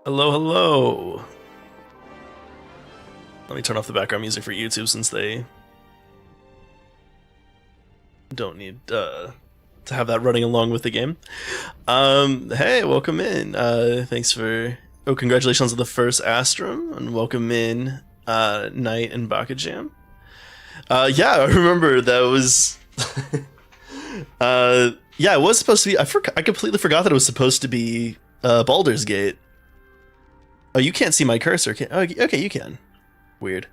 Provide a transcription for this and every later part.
Hello, hello. Let me turn off the background music for YouTube since they don't need to have that running along with the game. Hey, welcome in. Thanks for... Oh, congratulations on the first Astrum, and welcome in Knight and Bakajam. Yeah, I remember that was... yeah, it was supposed to be... I completely forgot that it was supposed to be Baldur's Gate. Oh, you can't see my cursor. Oh, okay, you can. Weird.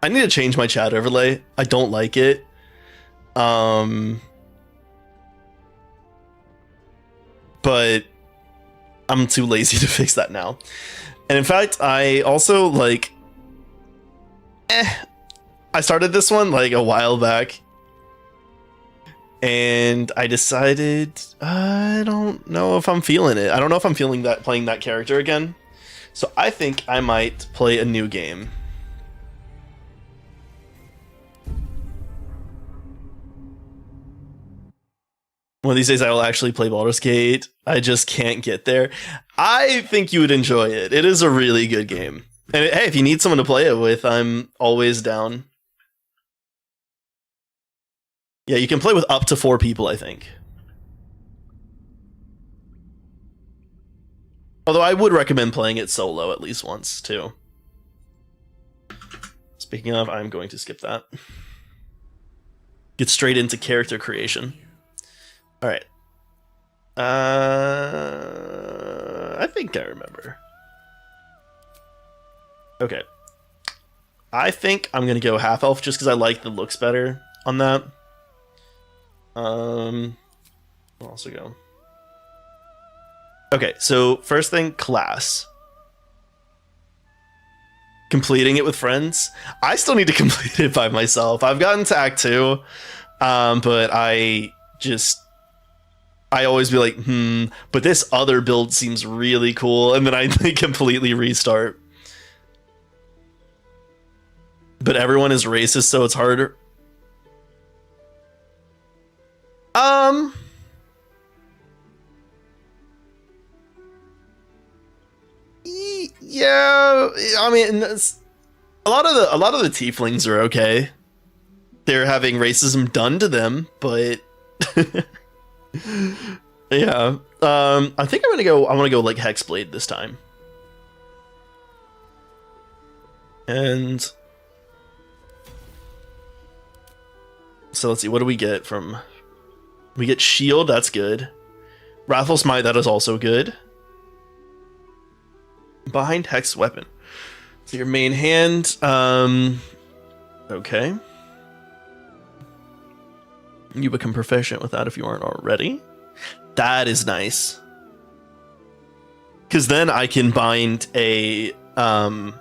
I need to change my chat overlay. I don't like it. But I'm too lazy to fix that now. And in fact, I also like... I started this one like a while back. And I decided I don't know if I'm feeling it. I don't know if I'm feeling that playing that character again. So I think I might play a new game. One of these days I will actually play Baldur's Gate. I just can't get there. I think you would enjoy it. It is a really good game. And hey, if you need someone to play it with, I'm always down. Yeah, you can play with up to 4 people, I think. Although I would recommend playing it solo at least once, too. Speaking of, I'm going to skip that. Get straight into character creation. Alright. I think I remember. Okay. I think I'm going to go half-elf just because I like the looks better on that. I'll also go... Okay, so first thing, class. Completing it with friends. I still need to complete it by myself. I've gotten to Act 2, but I always be like, but this other build seems really cool, and then I completely restart. But everyone is racist, so it's harder. Yeah, I mean, a lot of the tieflings are okay. They're having racism done to them, but yeah. I think I want to go like Hexblade this time. And so let's see, what do we get from... We get Shield, that's good. Wrathful Smite, that is also good. Behind Hex Weapon. So your main hand, okay. You become proficient with that if you aren't already. That is nice. Because then I can bind a, I'm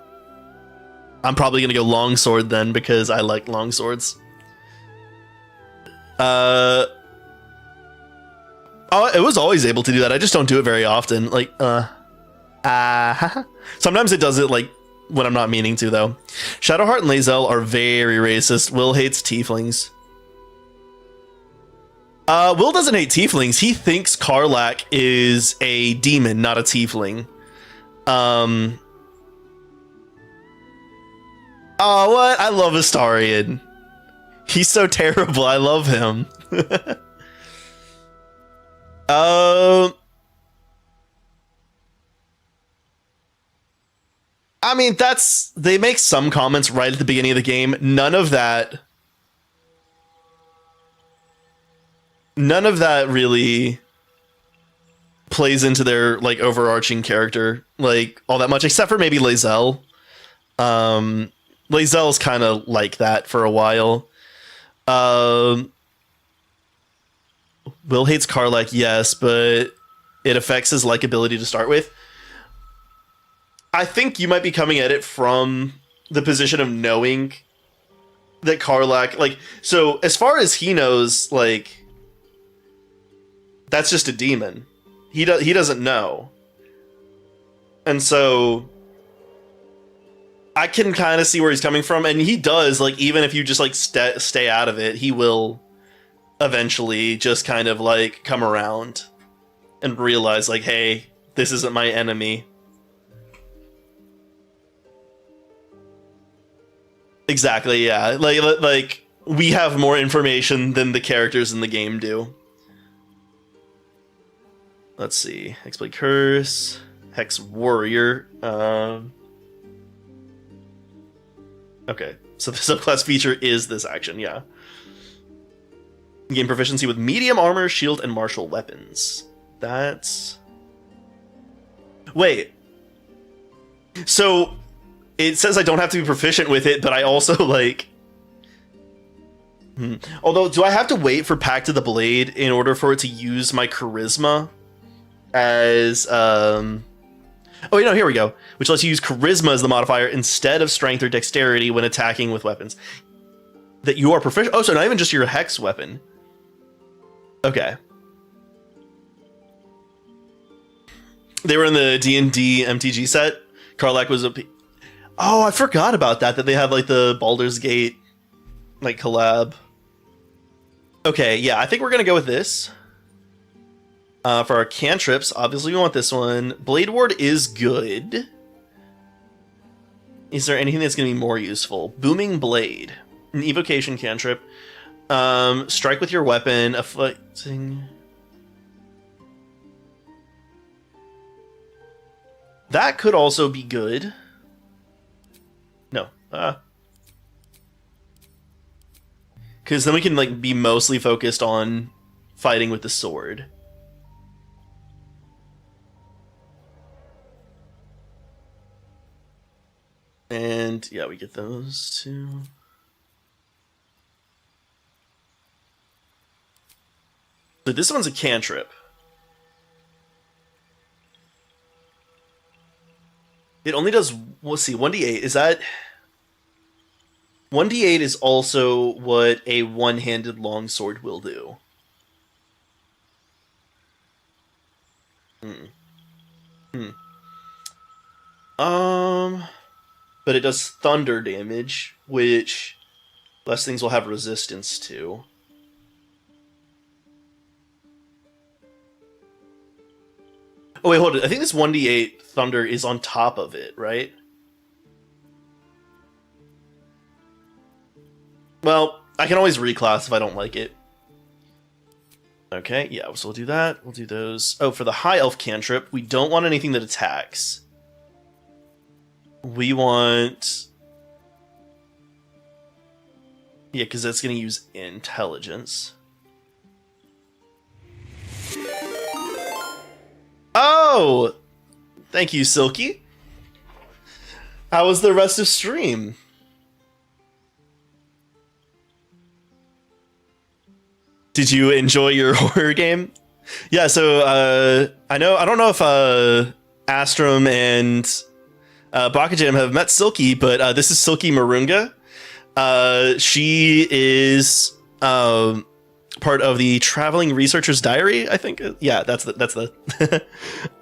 probably going to go longsword then because I like longswords. Oh, it was always able to do that. I just don't do it very often. Like, sometimes it does it like when I'm not meaning to, though. Shadowheart and Lae'zel are very racist. Will hates tieflings. Will doesn't hate tieflings. He thinks Karlach is a demon, not a tiefling. Oh, what? I love Astarion. He's so terrible. I love him. I mean, they make some comments right at the beginning of the game. None of that really plays into their like overarching character like all that much, except for maybe Lae'zel. Lae'zel's kind of like that for a while. Will hates Karlach, yes, but it affects his likability to start with. I think you might be coming at it from the position of knowing that Karlach, like, so as far as he knows, like, that's just a demon. He doesn't know. And so I can kind of see where he's coming from, and he does, like, even if you just like stay out of it, he will eventually just kind of like come around and realize like, hey, this isn't my enemy. Exactly, yeah. Like we have more information than the characters in the game do. Let's see. Hexblade Curse, Hex Warrior. Okay, so the subclass feature is this action, yeah. Gain proficiency with medium armor, shield, and martial weapons. That's... Wait. So, it says I don't have to be proficient with it, but I also, like... Although, do I have to wait for Pact of the Blade in order for it to use my charisma as... Oh, wait, no, here we go. Which lets you use charisma as the modifier instead of strength or dexterity when attacking with weapons that you are proficient... Oh, so not even just your hex weapon. Okay. They were in the D&D MTG set. Karlach was a... Oh, I forgot about that they had, like, the Baldur's Gate, like, collab. Okay, yeah, I think we're gonna go with this. For our cantrips, obviously we want this one. Blade Ward is good. Is there anything that's gonna be more useful? Booming Blade. An evocation cantrip. Strike with your weapon, afflicting... That could also be good. No. Because then we can, like, be mostly focused on fighting with the sword. And, yeah, we get those two. So this one's a cantrip. It only does, let's see, 1d8. Is that... 1d8 is also what a one-handed longsword will do. But it does thunder damage, which less things will have resistance to. Oh wait, hold it. I think this 1d8 thunder is on top of it, right? Well, I can always reclass if I don't like it. Okay, yeah, so we'll do that. We'll do those. Oh, for the high elf cantrip, we don't want anything that attacks. We want... Yeah, because that's going to use intelligence. Oh! Thank you, Silky. How was the rest of stream? Did you enjoy your horror game? Yeah, so I don't know if Astrum and Bakajam have met Silky, but this is Silky Marunga. She is part of the Traveling Researcher's Diary, I think. Yeah, that's the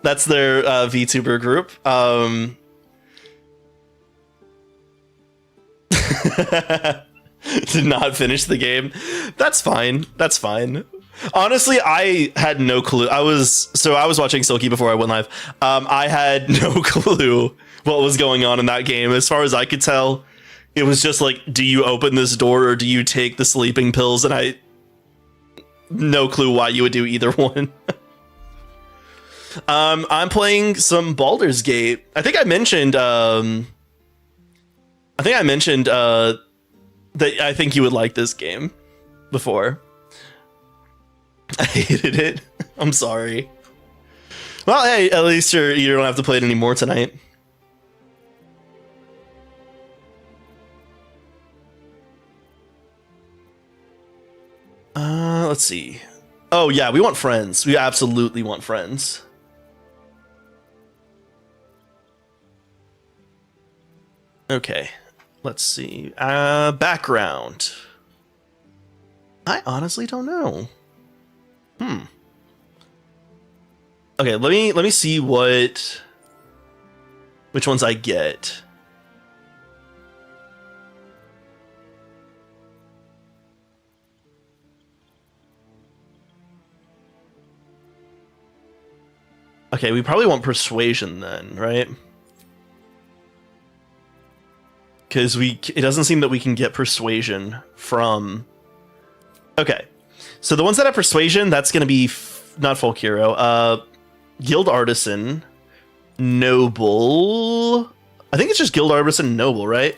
that's their VTuber group. Did not finish the game. That's fine. That's fine. Honestly, I had no clue. I was watching Silky before I went live. I had no clue what was going on in that game. As far as I could tell, it was just like, do you open this door or do you take the sleeping pills? And I no clue why you would do either one. I'm playing some Baldur's Gate. I think I mentioned that I think you would like this game before. I hated it. I'm sorry. Well, hey, at least you don't have to play it anymore tonight. Let's see. Oh, yeah, we want friends. We absolutely want friends. Okay. Let's see. Background. I honestly don't know. Okay, let me see which ones I get. Okay, we probably want persuasion then, right? because it doesn't seem that we can get persuasion from. Okay, so the ones that have persuasion, that's going to be not folk hero, guild artisan, noble. I think it's just guild artisan, noble, right?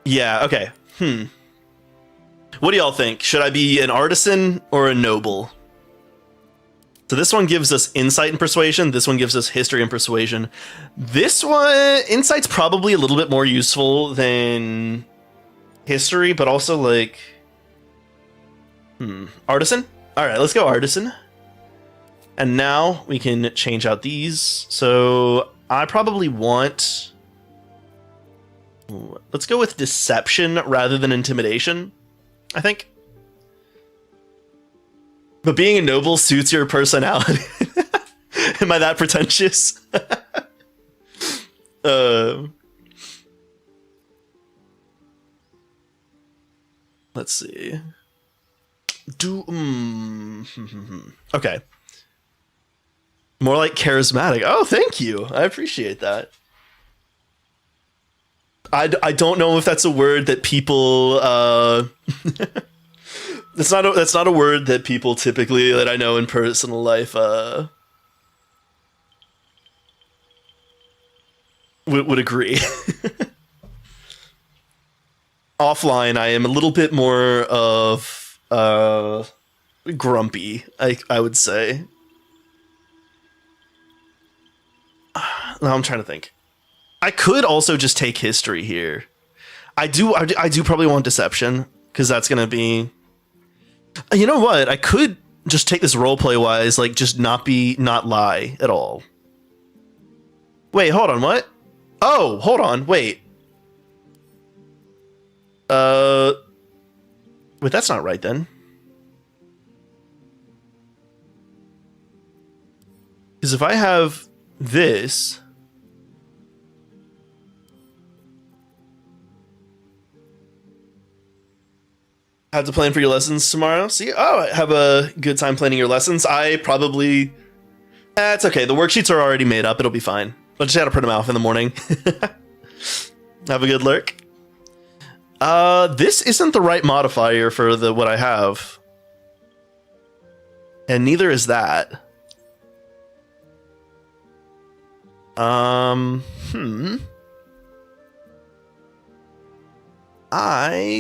Yeah. Okay. What do y'all think? Should I be an artisan or a noble? So this one gives us insight and persuasion. This one gives us history and persuasion. This one, insight's probably a little bit more useful than history, but also like, artisan? All right, let's go artisan. And now we can change out these. So I probably want, let's go with deception rather than intimidation, I think. But being a noble suits your personality. Am I that pretentious? Let's see. Okay. More like charismatic. Oh, thank you. I appreciate that. I don't know if that's a word that people that's not a word that people typically, that I know in personal life, would agree. Offline, I am a little bit more of grumpy, I would say. Now I'm trying to think. I could also just take history here. I do probably want deception, because that's gonna be. You know what? I could just take this roleplay wise, like just not lie at all. Wait, hold on, what? Oh, hold on, wait. Wait, that's not right then. Because if I have this. Have to plan for your lessons tomorrow. See, have a good time planning your lessons. I probably, it's okay. The worksheets are already made up. It'll be fine. I just had to print them out in the morning. Have a good lurk. This isn't the right modifier for what I have, and neither is that. I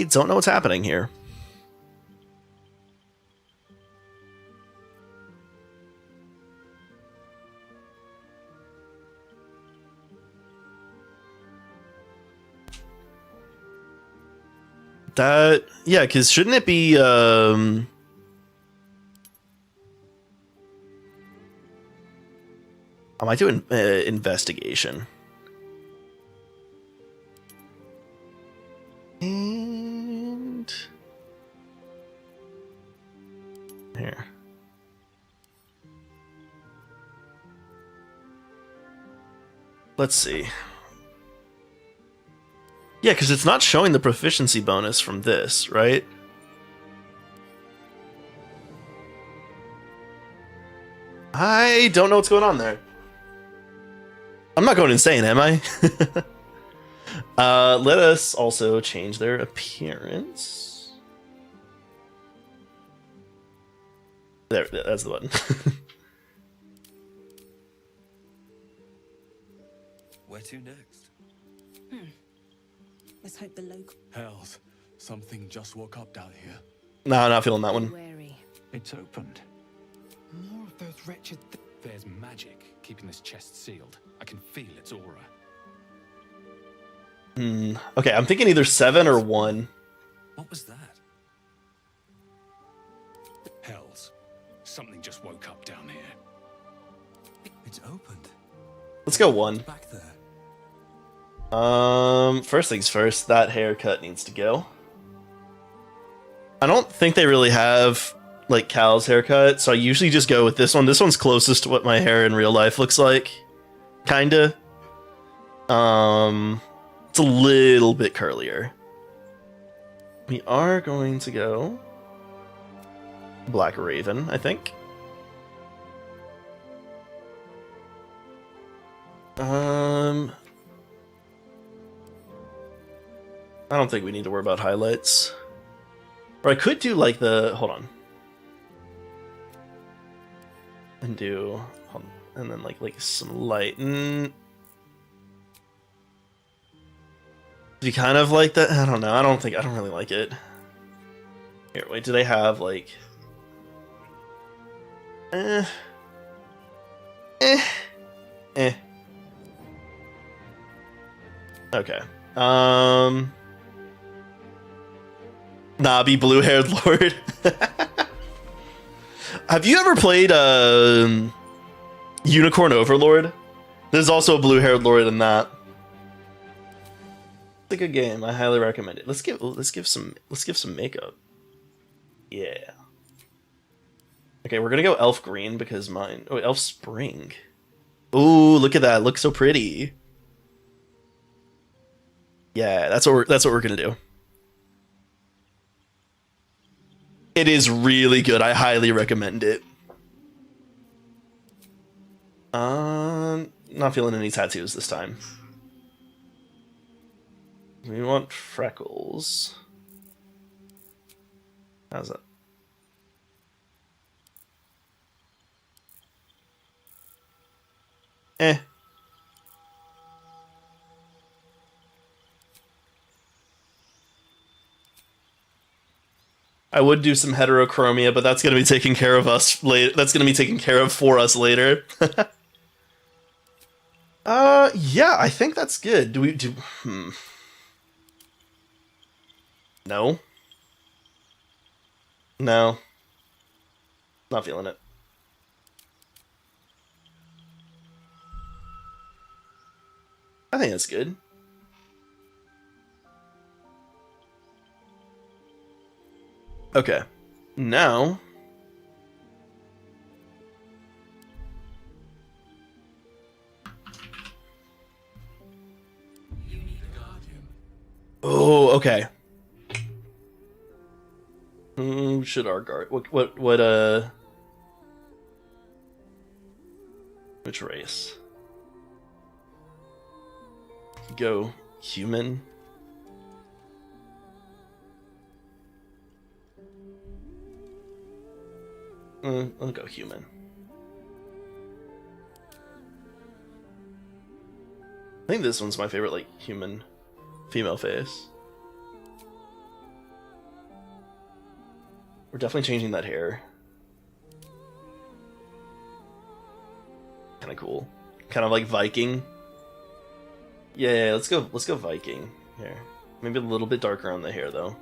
don't know what's happening here. Yeah, because shouldn't it be I might do an investigation. And here. Let's see. Yeah, because it's not showing the proficiency bonus from this, right? I don't know what's going on there. I'm not going insane, am I? Let us also change their appearance. There, that's the button. Where to next? Let's hope the local. Hells, something just woke up down here. No, I'm not feeling that one. Wary. It's opened. More of those wretched. There's magic keeping this chest sealed. I can feel its aura. Okay, I'm thinking either 7 or 1. What was that? Hells, something just woke up down here. It's opened. Let's go 1. Back there. First things first, that haircut needs to go. I don't think they really have like Cal's haircut, so I usually just go with this one. This one's closest to what my hair in real life looks like. Kinda. It's a little bit curlier. We are going to go Black Raven, I think. I don't think we need to worry about highlights. Or I could do like the, hold on. And do, hold on, and then like some light. Do you kind of like that? I don't know. I don't really like it. Here, wait, do they have like... Eh. Okay. Nah, be blue-haired lord. Have you ever played Unicorn Overlord? There's also a blue-haired lord in that. It's a good game. I highly recommend it. Let's give some makeup. Yeah. Okay, we're gonna go elf green because mine. Oh, elf spring. Ooh, look at that! It looks so pretty. Yeah, that's what we're gonna do. It is really good. I highly recommend it. Not feeling any tattoos this time. We want freckles. How's that? Eh. I would do some heterochromia, but that's going to be taken care of us later. That's going to be taken care of for us later. Yeah, I think that's good. Do we do? No. No. Not feeling it. I think that's good. Okay. Now... Oh, okay. Who should our guard... What, which race? Go human. I'll go human. I think this one's my favorite, like, human female face. We're definitely changing that hair. Kind of cool. Kind of like Viking. Yeah, let's go Viking here. Maybe a little bit darker on the hair though.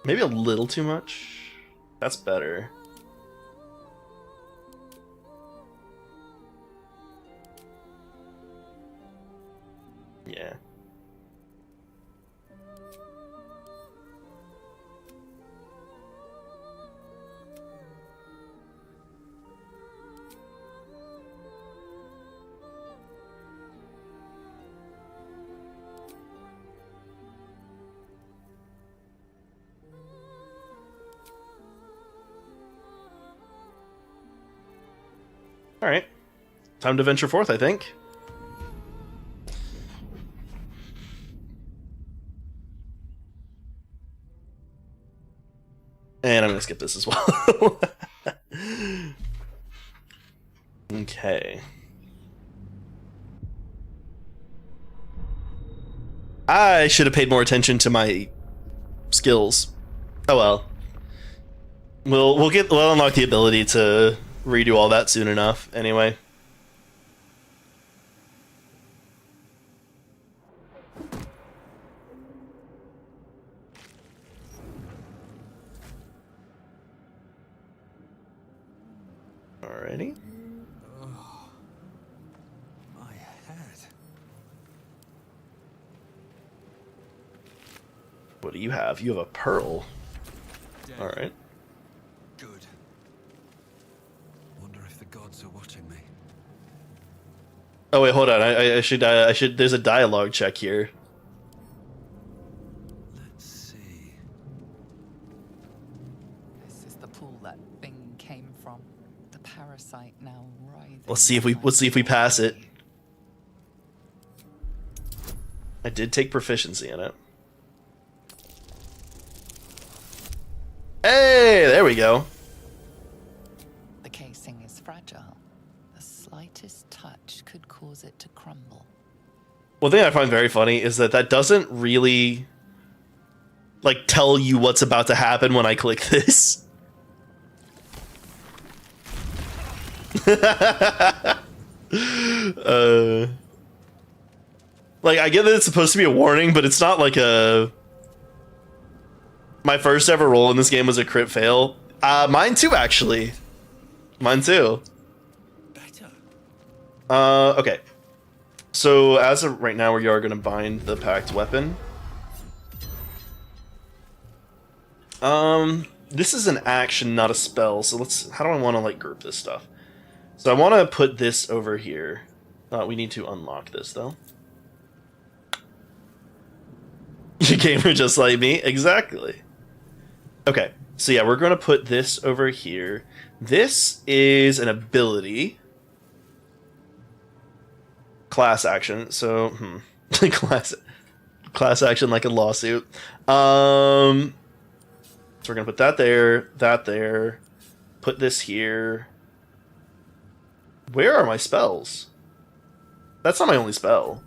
Maybe a little too much. That's better. Yeah. All right. Time to venture forth, I think. And I'm going to skip this as well. Okay. I should have paid more attention to my skills. Oh well. We'll unlock the ability to redo all that soon enough anyway. Alrighty. My head. What do you have? You have a pearl. Alright. Good. Wonder if the gods are watching me. Oh wait, hold on. I should there's a dialogue check here. Let's see. Let's see if we pass it. I did take proficiency in it. Hey, there we go. The casing is fragile. The slightest touch could cause it to crumble. One thing I find very funny is that doesn't really like tell you what's about to happen when I click this. Like, I get that it's supposed to be a warning, but it's not like a... My first ever roll in this game was a crit fail. Mine too, actually. Mine too. Better. Okay. So, as of right now, we are going to bind the packed weapon. This is an action, not a spell, so how do I want to, like, group this stuff? So I want to put this over here. We need to unlock this, though. You gamer just like me? Exactly. Okay, so yeah, we're going to put this over here. This is an ability. Class action, so, class action like a lawsuit. So we're going to put that there, put this here. Where are my spells? That's not my only spell.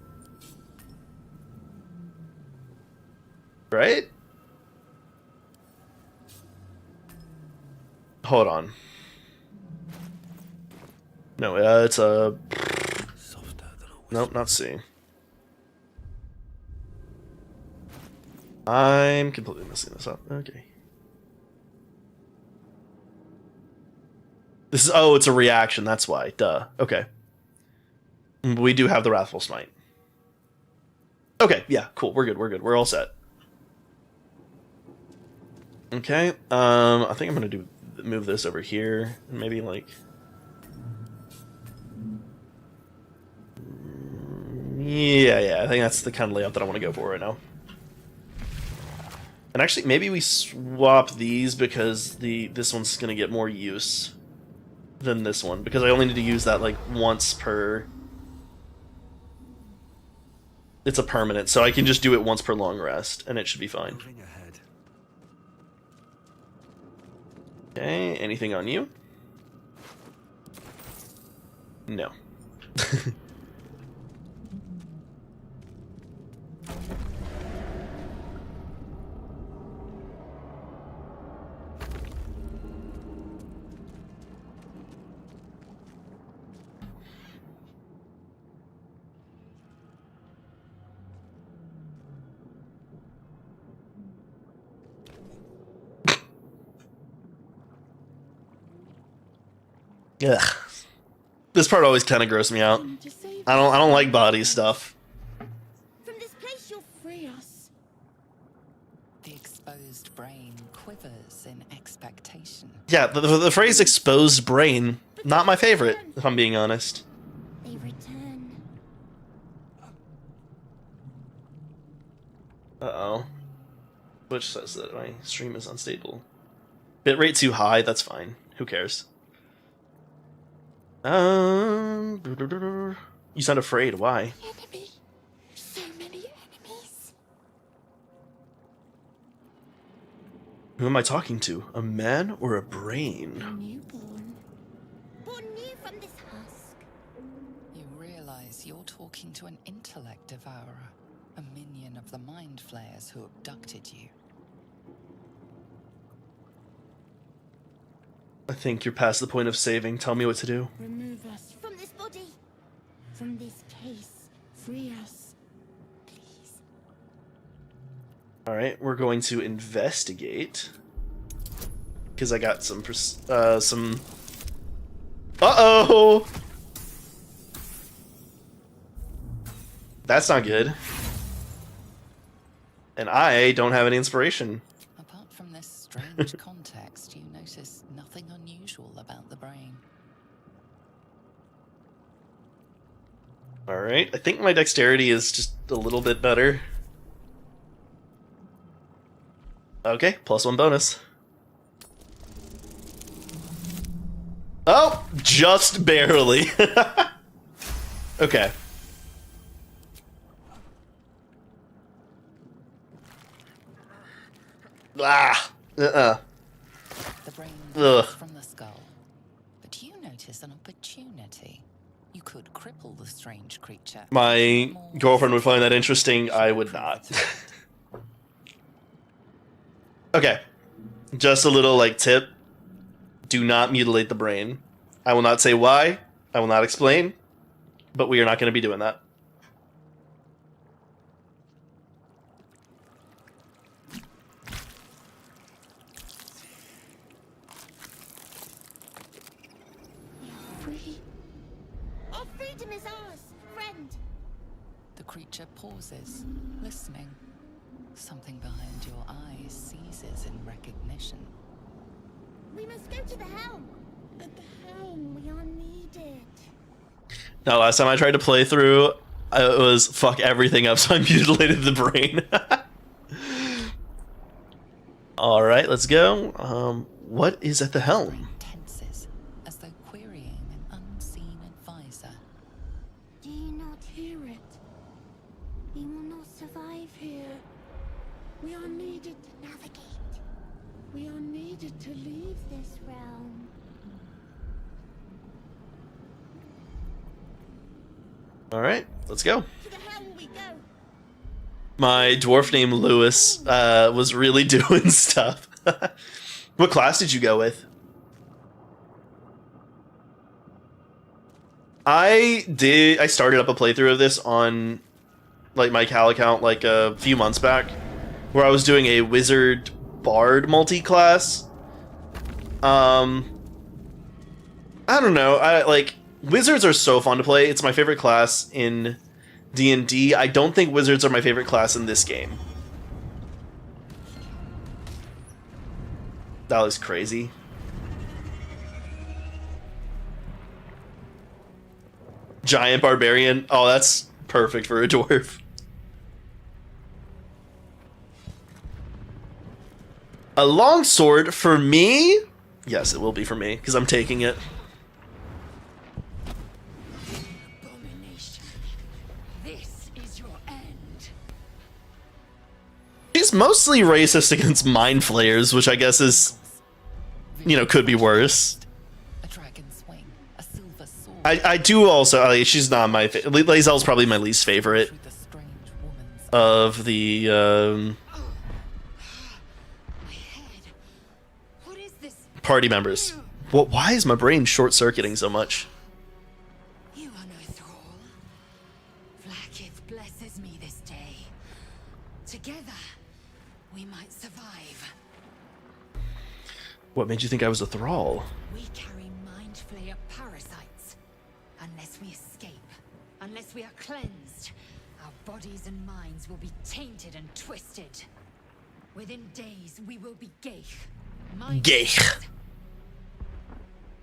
Right? Hold on. No, it's a... Nope, not C. I'm completely messing this up. Okay. This is... Oh, it's a reaction, that's why. Duh. Okay. We do have the Wrathful Smite. Okay, yeah, cool. We're good, we're good. We're all set. Okay, I think I'm gonna move this over here, and maybe like... Yeah, I think that's the kind of layout that I want to go for right now. And actually, maybe we swap these because this one's gonna get more use than this one, because I only need to use that like once per... It's a permanent, so I can just do it once per long rest, and it should be fine. Moving ahead. Okay, anything on you? No. Ugh. This part always kind of grossed me out. I don't like body stuff. From this place you'll free us. The exposed brain quivers in expectation. Yeah, the phrase exposed brain, not my favorite, if I'm being honest. They return. Uh-oh. Which says that my stream is unstable. Bitrate too high, that's fine. Who cares? You sound afraid. Why? Enemy. So many enemies. Who am I talking to? A man or a brain? Newborn. Born new from this husk. You realize you're talking to an intellect devourer, a minion of the mind flayers who abducted you. I think you're past the point of saving. Tell me what to do. Remove us from this body. From this case. Free us. Please. Alright, we're going to investigate. Because I got some... Uh-oh! That's not good. And I don't have any inspiration. Apart from this strange context, you notice nothing unusual about the brain. Alright, I think my dexterity is just a little bit better. Okay, +1 bonus. Oh, just barely. Okay. Ah. The brain Ugh. comes from the skull. But you notice an opportunity. You could cripple the strange creature. My More girlfriend would find that interesting. I would not. Okay. Just a little like tip. Do not mutilate the brain. I will not say why. I will not explain. But we are not going to be doing that. Free. Our freedom is ours, friend. The creature pauses, listening. Something behind your eyes seizes in recognition. We must go to the helm. At the helm, we are needed. Now, last time I tried to play through, it was fuck everything up, so I mutilated the brain. Alright, let's go. What is at the helm? Brain tenses, as though querying an unseen advisor. Do you not hear it? We will not survive here. We are needed to navigate. We are needed to leave this realm. Alright, let's go. To the helm we go. My dwarf named Lewis was really doing stuff. What class did you go with? I started up a playthrough of this on like my Cal account like a few months back, where I was doing a wizard bard multi-class. I don't know. I like wizards are so fun to play. It's my favorite class in D&D. I don't think wizards are my favorite class in this game. That looks crazy. Giant barbarian. Oh, that's perfect for a dwarf. A long sword for me? Yes, it will be for me, because I'm taking it. Abomination. This is your end. She's mostly racist against mind flayers, which I guess is, you know, could be worse. A dragon swing, a silver sword. I do also, like, she's not my favorite. Lae'zel's probably my least favorite Through the strange woman's of the, My head. What is this? party members. Well, why is my brain short-circuiting so much? You are no thrall. Vlaakith blesses me this day. Together, we might survive. What made you think I was a thrall? We carry mind flayer parasites. Unless we escape, unless we are cleansed, our bodies and minds will be tainted and twisted. Within days, we will be Geich. Geich.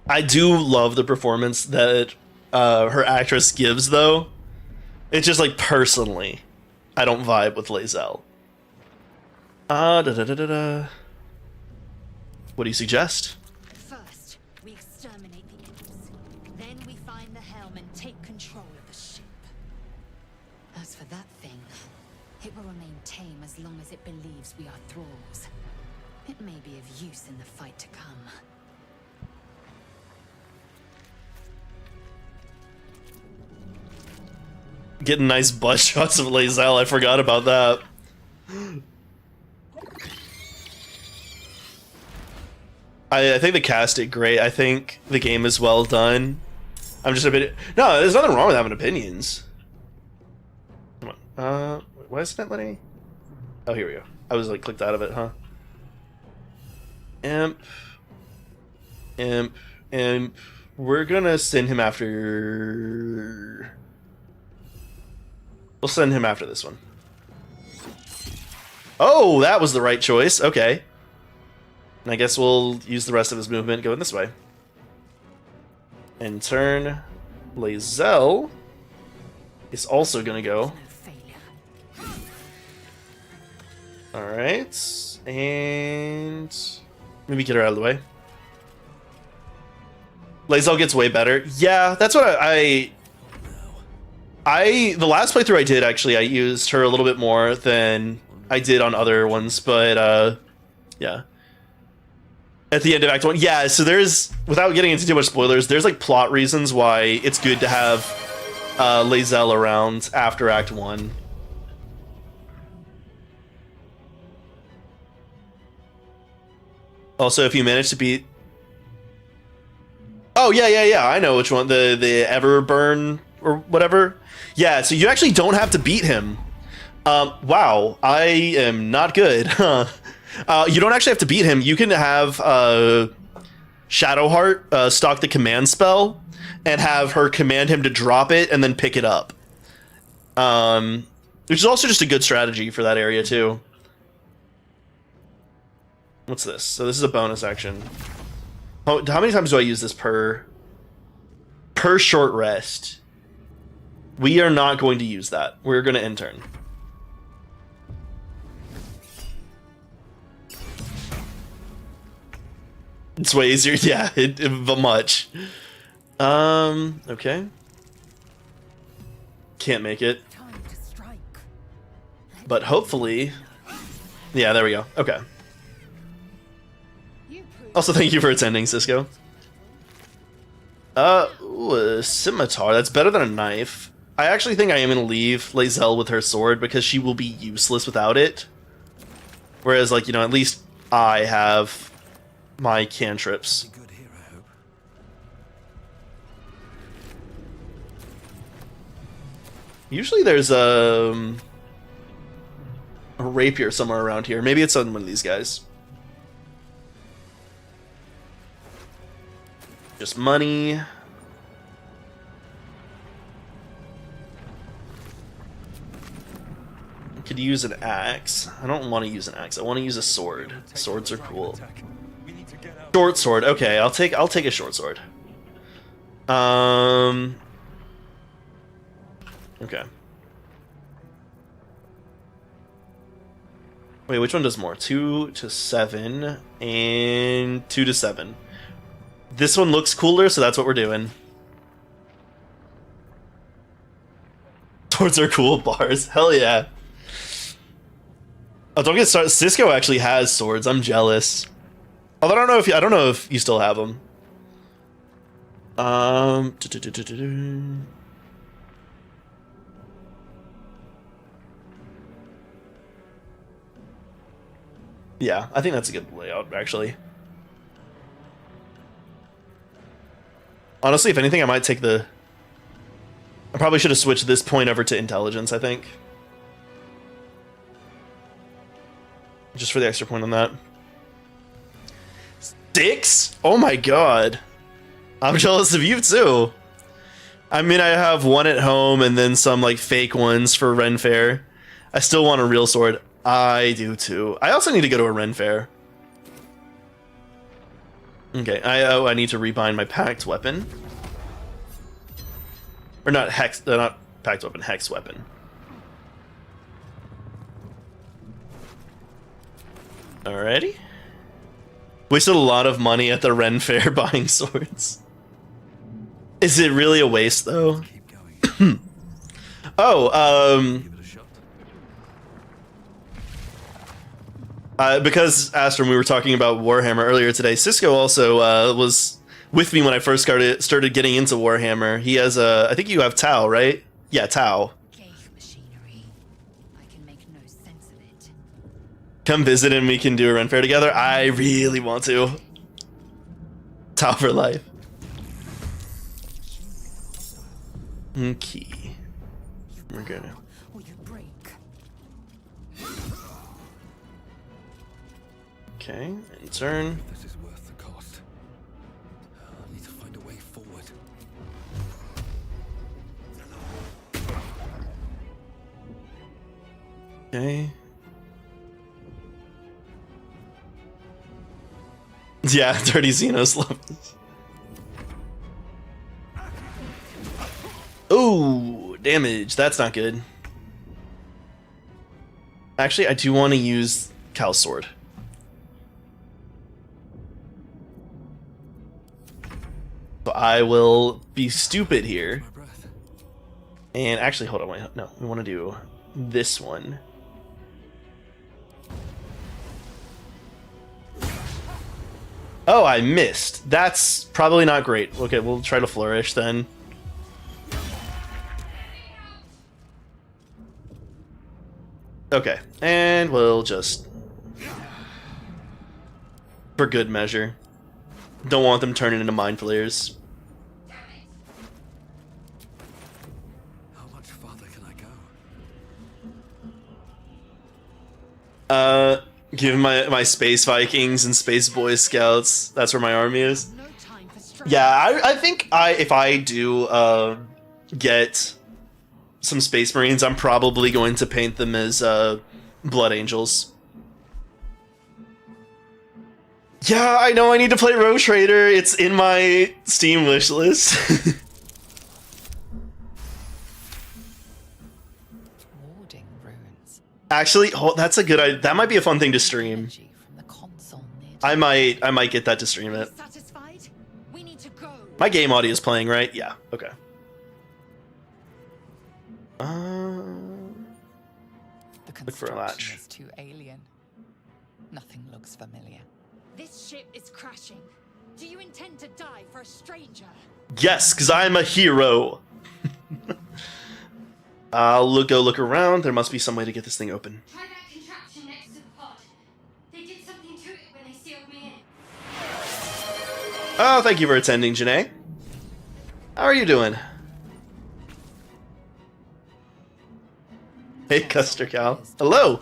I do love the performance that her actress gives, though. It's just like personally, I don't vibe with Lae'zel. Da da da da da. What do you suggest? First, we exterminate the imps. Then we find the helm and take control of the ship. As for that thing, it will remain tame as long as it believes we are thralls. It may be of use in the fight to come. Getting nice butt shots of Lae'zel. I forgot about that. I think the cast did great. I think the game is well done. I'm just a bit... No, there's nothing wrong with having opinions. Come on. Why isn't it letting me? Oh, here we go. I was like clicked out of it, huh? Imp. We're gonna send him after... We'll send him after this one. Oh, that was the right choice. Okay. And I guess we'll use the rest of his movement going this way. In turn, Lae'zel is also gonna go. No failure. Alright. And maybe get her out of the way. Lae'zel gets way better. Yeah, that's what the last playthrough I did, actually, I used her a little bit more than I did on other ones, but yeah. At the end of Act 1, yeah, so there's, without getting into too much spoilers, there's like plot reasons why it's good to have Lae'zel around after Act 1. Also, if you manage to beat... Oh, yeah, I know which one, the Everburn or whatever. Yeah, so you actually don't have to beat him. Wow, I am not good. You don't actually have to beat him. You can have Shadowheart stock the command spell and have her command him to drop it and then pick it up. Which is also just a good strategy for that area too. What's this? So this is a bonus action. How many times do I use this per short rest? We are not going to use that. We're going to intern. It's way easier. Yeah, much. Okay. Can't make it. But hopefully... Yeah, there we go. Okay. Also, thank you for attending, Cisco. Ooh, a scimitar. That's better than a knife. I actually think I am going to leave Lae'zel with her sword because she will be useless without it. Whereas, like, you know, at least I have my cantrips. Good here, I hope. Usually there's a rapier somewhere around here. Maybe it's on one of these guys. Just money. Could use an axe. I don't want to use an axe. I want to use a sword. Swords are cool. Short sword. Okay, I'll take a short sword. Okay. Wait, which one does more? 2 to 7 and 2 to 7. This one looks cooler, so that's what we're doing. Swords are cool bars. Hell yeah. Oh, don't get started. Cisco actually has swords. I'm jealous. Although I don't know if you still have them. Yeah, I think that's a good layout, actually. Honestly, if anything, I might take the... I probably should have switched this point over to intelligence, I think. Just for the extra point on that. 6? Oh my god. I'm jealous of you too. I mean, I have one at home and then some like fake ones for Ren Fair. I still want a real sword. I do too. I also need to go to a Ren Fair. Okay, I need to rebind my packed weapon. Or not hex, not packed weapon, hex weapon. Alrighty. Wasted a lot of money at the Ren Fair buying swords. Is it really a waste though? Oh, because Astrum, we were talking about Warhammer earlier today. Cisco also was with me when I first started getting into Warhammer. He has I think you have Tau, right? Yeah, Tau. Machinery. I can make no sense of it. Come visit and we can do a Ren Fair together. I really want to. Tau for life. Okay. We're gonna. Will you break? Okay, and turn. This is worth the cost. I need to find a way forward. Okay. Yeah, Dirty Xenos love. Ooh, damage. That's not good. Actually, I do want to use Cal's sword. So I will be stupid here. My breath. And actually, hold on, wait, no, we want to do this one. Oh, I missed. That's probably not great. Okay, we'll try to flourish then. Okay, and we'll just... for good measure. Don't want them turning into mind flayers. How much farther can I go? Given my Space Vikings and Space Boy Scouts, that's where my army is. No time for stress. Yeah, I think if I do get some Space Marines, I'm probably going to paint them as Blood Angels. Yeah, I know I need to play Rogue Trader. It's in my Steam wish list. Warding runes. Actually, that's a good idea. That might be a fun thing to stream. Energy from the console near I might get that to stream it. Satisfied? We need to go. My game audio is playing, right? Yeah. Okay. the Look for a construction latch. is too alien. Nothing looks familiar. This ship is crashing. Do you intend to die for a stranger? Yes, because I'm a hero. I'll go look around. There must be some way to get this thing open. Try that contraption next to the pod. They did something to it when they sealed me in. Oh, thank you for attending, Janae. How are you doing? Hey, Custer Cow. Hello.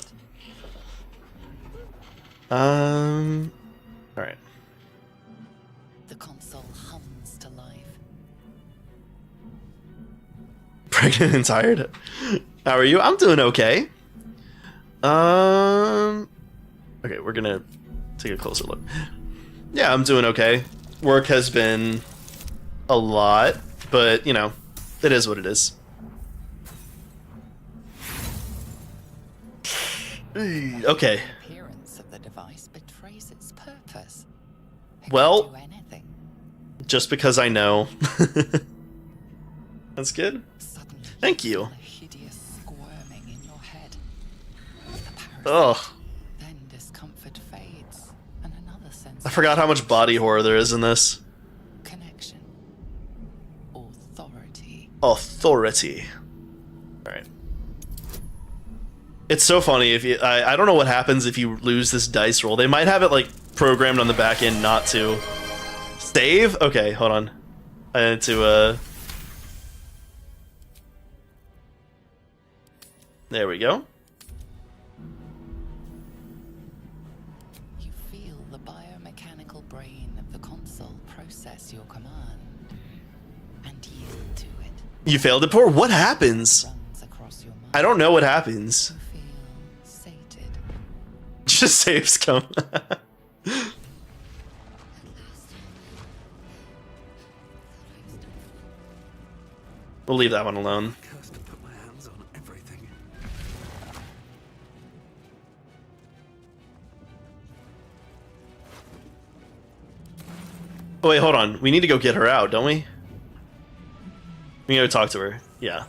All right. The console hums to life. Pregnant and tired. How are you? I'm doing okay. Okay, we're gonna take a closer look. Yeah, I'm doing okay. Work has been a lot, but you know, it is what it is. Okay. The appearance of the device betrays its purpose. It Well- can do anything. Just because I know. That's good. Suddenly, Thank you. feel a hideous squirming in your head. The parasite. Ugh. Then discomfort fades, and another sense. I forgot how much body horror there is in this. Connection. Authority. Authority. Alright. It's so funny if you I don't know what happens if you lose this dice roll. They might have it like programmed on the back end not to. Save? Okay, hold on. I need to there we go. You feel the biomechanical brain of the console process your command and yield to it. You failed it, poor. What happens? Runs across your mind. I don't know what happens. You feel sated. Just saves come. We'll leave that one alone. Cursed to put my hands on everything. Oh wait, hold on. We need to go get her out, don't we? We gotta talk to her. Yeah.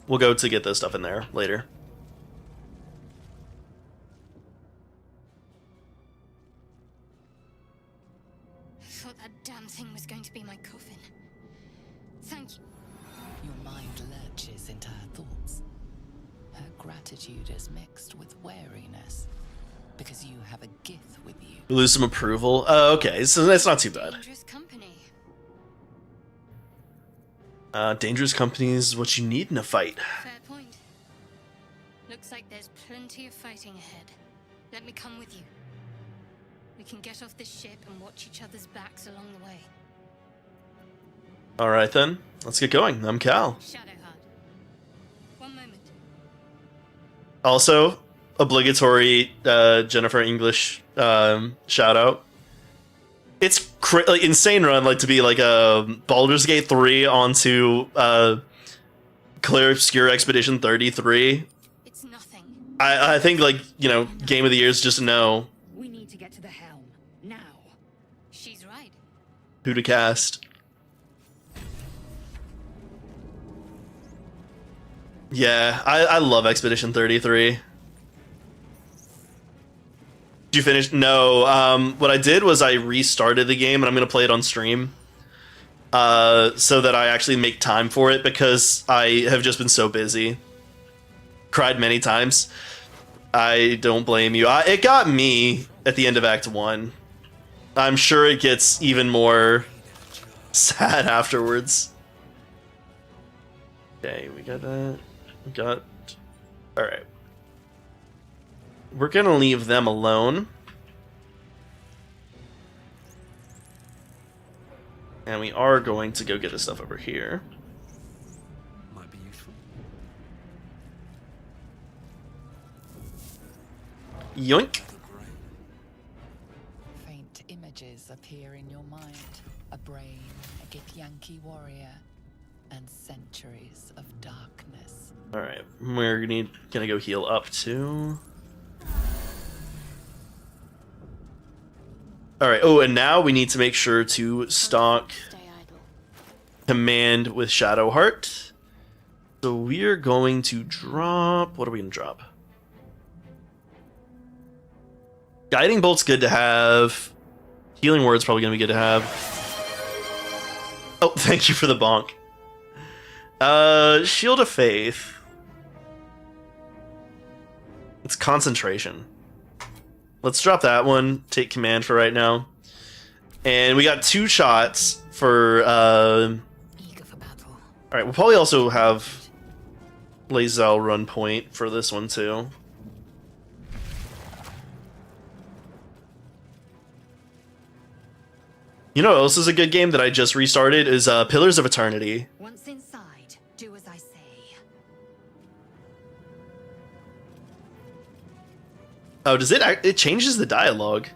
We'll go to get this stuff in there later. I thought that damn thing was going to be my coffin. Thank you. Your mind lurches into her thoughts. Her gratitude is mixed with wariness, because you have a gift with you. We lose some approval. Oh, okay, so that's not too bad. Dangerous company. Dangerous company is what you need in a fight. Fair point. Looks like there's plenty of fighting ahead. Let me come with you. We can get off this ship and watch each other's backs along the way. Alright then, let's get going. I'm Cal. Shadowheart. One moment. Also, obligatory Jennifer English shout out. It's like insane run like to be like a Baldur's Gate 3 onto Clear Obscure Expedition 33. It's nothing. I think like, you know, Game of the Year is just a no. We need to get to the helm. who to cast. Yeah, I love Expedition 33. Did you finish? No. What I did was I restarted the game, and I'm gonna play it on stream. So that I actually make time for it, because I have just been so busy. Cried many times. I don't blame you. It got me at the end of Act 1. I'm sure it gets even more sad afterwards. Okay, we got that. We got... Alright. We're gonna leave them alone. And we are going to go get this stuff over here. Might be useful. Yoink. Faint images appear in your mind. A brain, a Githyanki warrior, and centuries of darkness. Alright, we're gonna go heal up too. Alright, oh, and now we need to make sure to stock Stay idle. Command with Shadowheart. So we're going to drop... What are we going to drop? Guiding Bolt's good to have. Healing Word's probably going to be good to have. Oh, thank you for the bonk. Shield of Faith. It's concentration. Let's drop that one. Take Command for right now. And we got 2 shots for... Eager for battle. Alright, we'll probably also have Lae'zel run point for this one too. You know what else is a good game that I just restarted is Pillars of Eternity. Once inside, do as I say. Oh, does it changes the dialogue?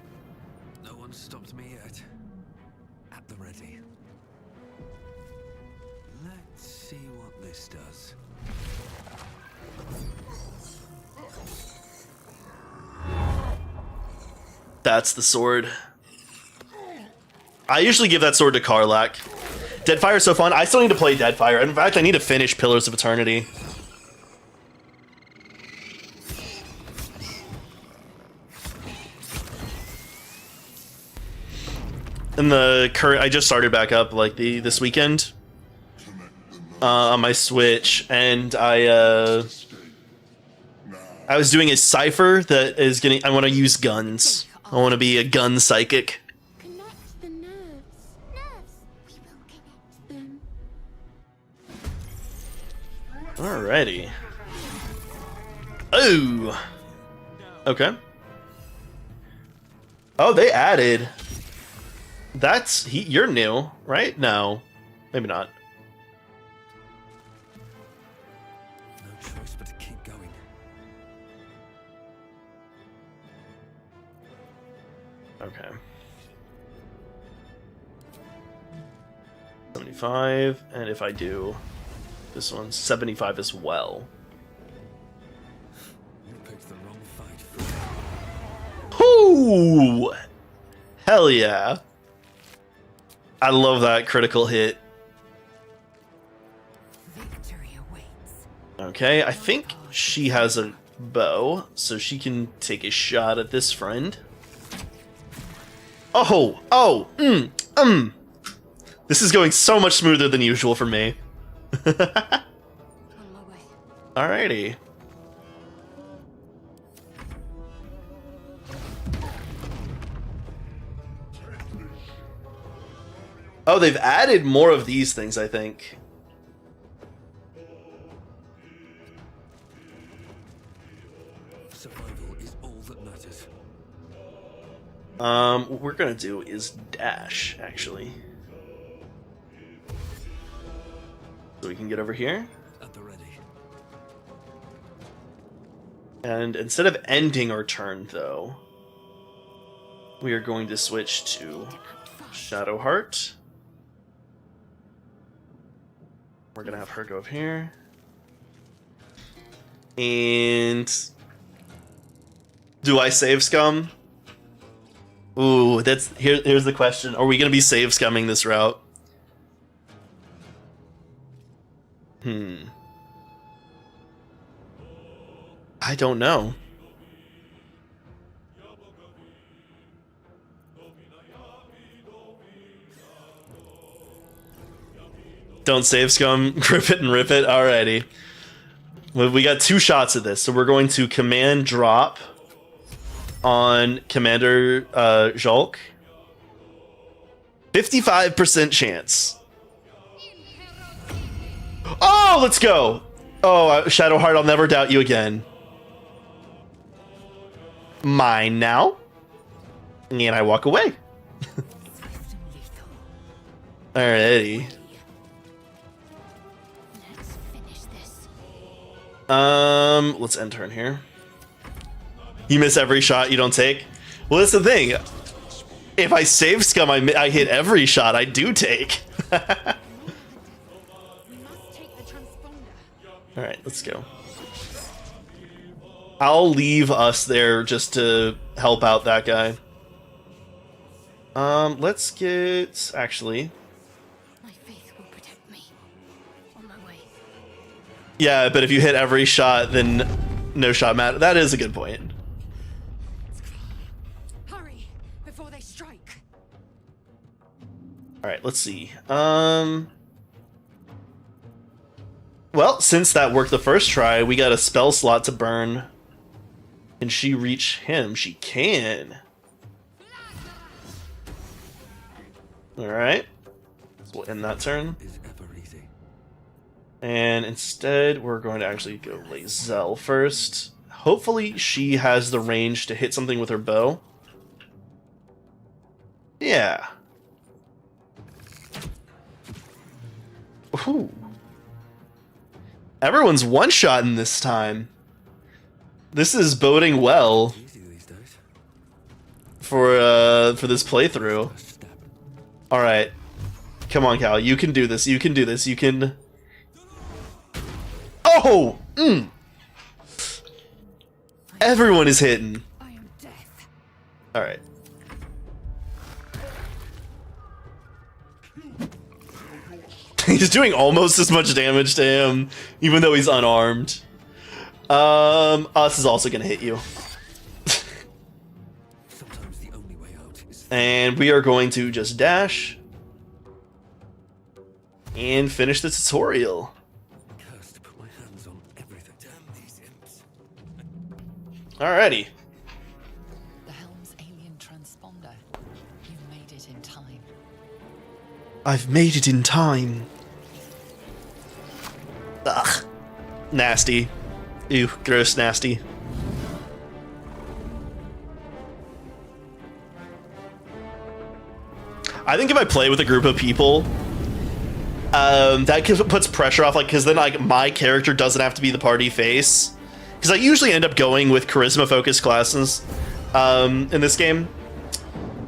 No one stopped me yet. At the ready. Let's see what this does. That's the sword. I usually give that sword to Karlach. Deadfire's so fun. I still need to play Deadfire. In fact, I need to finish Pillars of Eternity. And the current, I just started back up like this weekend on my Switch, and I was doing a cipher that is getting. I want to use guns. I want to be a gun psychic. Connect the nerves. Nerves. We will connect them. Alrighty. Oh. Okay. Oh, they added. You're new, right? No, maybe not. No choice but to keep going. Okay. 75, and if I do this one's 75 as well. You picked the wrong fight. Ooh! Hell yeah. I love that critical hit. Victory awaits. Okay, I think she has a bow, so she can take a shot at this friend. Oh, This is going so much smoother than usual for me. On my way. Alrighty. Oh, they've added more of these things, I think. Survival is all that matters. What we're gonna do is dash, actually. So we can get over here. At the ready. And instead of ending our turn, though, we are going to switch to Shadowheart. We're gonna have her go up here. And do I save Scum? Ooh, here's the question. Are we gonna be save scumming this route? I don't know. Don't save scum, grip it and rip it. Alrighty. Well, we got 2 shots of this, so we're going to command drop on Commander Jolk. 55% chance. Oh, let's go. Oh, Shadowheart, I'll never doubt you again. Mine now. And I walk away. Alrighty. Let's finish this. Let's end turn here. You miss every shot you don't take. Well, that's the thing. If I save scum, I hit every shot I do take. We must take the transponder. All right, let's go. I'll leave us there just to help out that guy. Let's get actually. My faith will protect me. On my way. Yeah, but if you hit every shot, then no shot matter. That is a good point. Hurry before they strike. All right, let's see. Well, since that worked the first try, we got a spell slot to burn. Can she reach him? She can. All right. So we'll end that turn. Is ever easy. And instead, we're going to actually go Lae'zel first. Hopefully, she has the range to hit something with her bow. Yeah. Ooh. Everyone's one-shotting this time. This is boding well Easy these days. for this playthrough. Stab. All right, come on, Cal. You can do this. You can do this. You can. Oh! Everyone is hitting. I am death. All right. He's doing almost as much damage to him, even though he's unarmed. Us is also gonna hit you. Sometimes the only way out is And we are going to just dash and finish the tutorial. cursed to put my hands on everything. Damn these imps. Alrighty. The helm's alien transponder. You made it in time. I've made it in time. Ugh. Nasty. Ew, gross, nasty. I think if I play with a group of people, that puts pressure off, like, because then, like, my character doesn't have to be the party face. Because I usually end up going with charisma-focused classes in this game.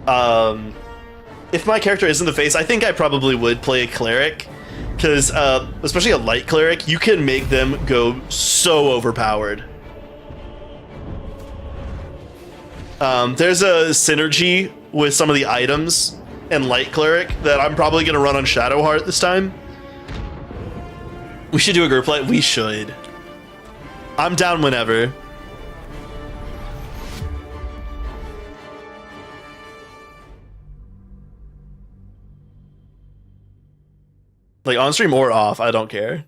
If my character isn't the face, I think I probably would play a cleric. Because, especially a light cleric, you can make them go so overpowered. There's a synergy with some of the items in light cleric that I'm probably going to run on Shadowheart this time. We should do a group play. We should. I'm down whenever. Like, on stream or off, I don't care.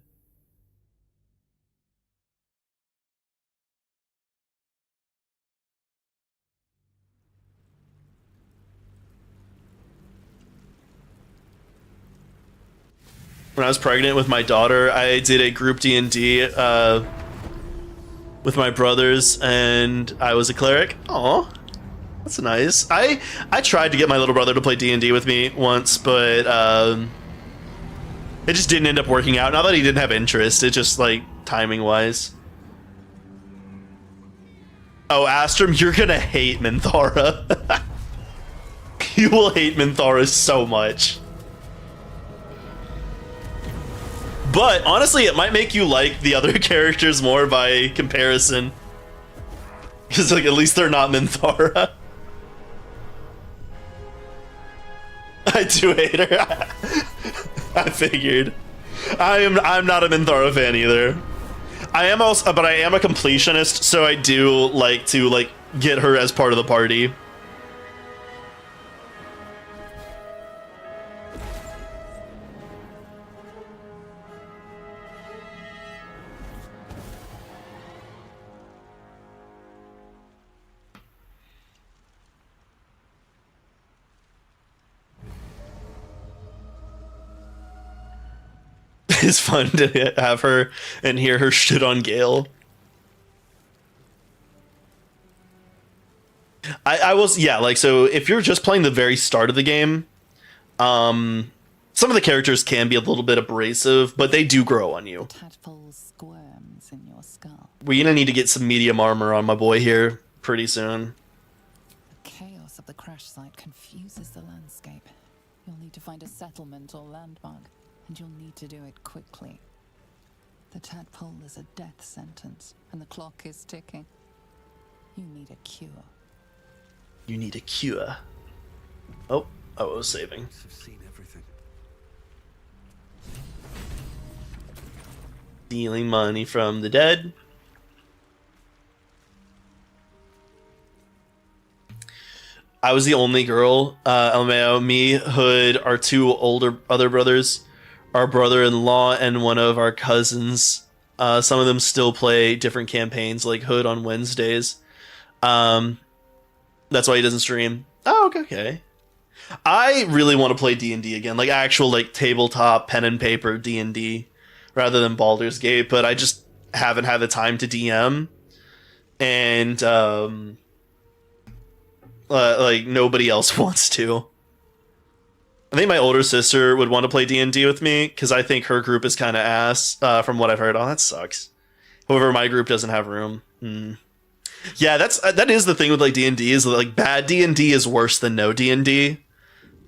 When I was pregnant with my daughter, I did a group D&D with my brothers, and I was a cleric. Aw, that's nice. I tried to get my little brother to play D&D with me once, but it just didn't end up working out. Not that he didn't have interest, it just, like, timing-wise. Oh, Astrum, you're gonna hate Minthara. You will hate Minthara so much. But, honestly, it might make you like the other characters more by comparison. Because, like, at least they're not Minthara. I do hate her. I figured. I'm not a Minthara fan either. I am also, but I am a completionist, so I do like to like get her as part of the party. It's fun to have her and hear her shit on Gale. I was, yeah, like, so if you're just playing the very start of the game, some of the characters can be a little bit abrasive, but they do grow on you. Tadpole squirms in your skull. We're gonna need to get some medium armor on my boy here pretty soon. The chaos of the crash site confuses the landscape. You'll need to find a settlement or landmark, and you'll need to do it quickly. The tadpole is a death sentence, and the clock is ticking. You need a cure. You need a cure. Oh, I was saving. I've seen everything. Stealing money from the dead. I was the only girl. LMAO, me, Hood, our two other brothers, our brother-in-law, and one of our cousins. Some of them still play different campaigns, like Hood on Wednesdays. That's why he doesn't stream. Oh, okay. I really want to play D&D again, like actual like tabletop pen and paper D&D, rather than Baldur's Gate. But I just haven't had the time to DM, and like nobody else wants to. I think my older sister would want to play D&D with me because I think her group is kind of ass. From what I've heard, oh, that sucks. However, my group doesn't have room. Yeah, that is the thing with like D&D is that, like, bad D&D is worse than no D&D.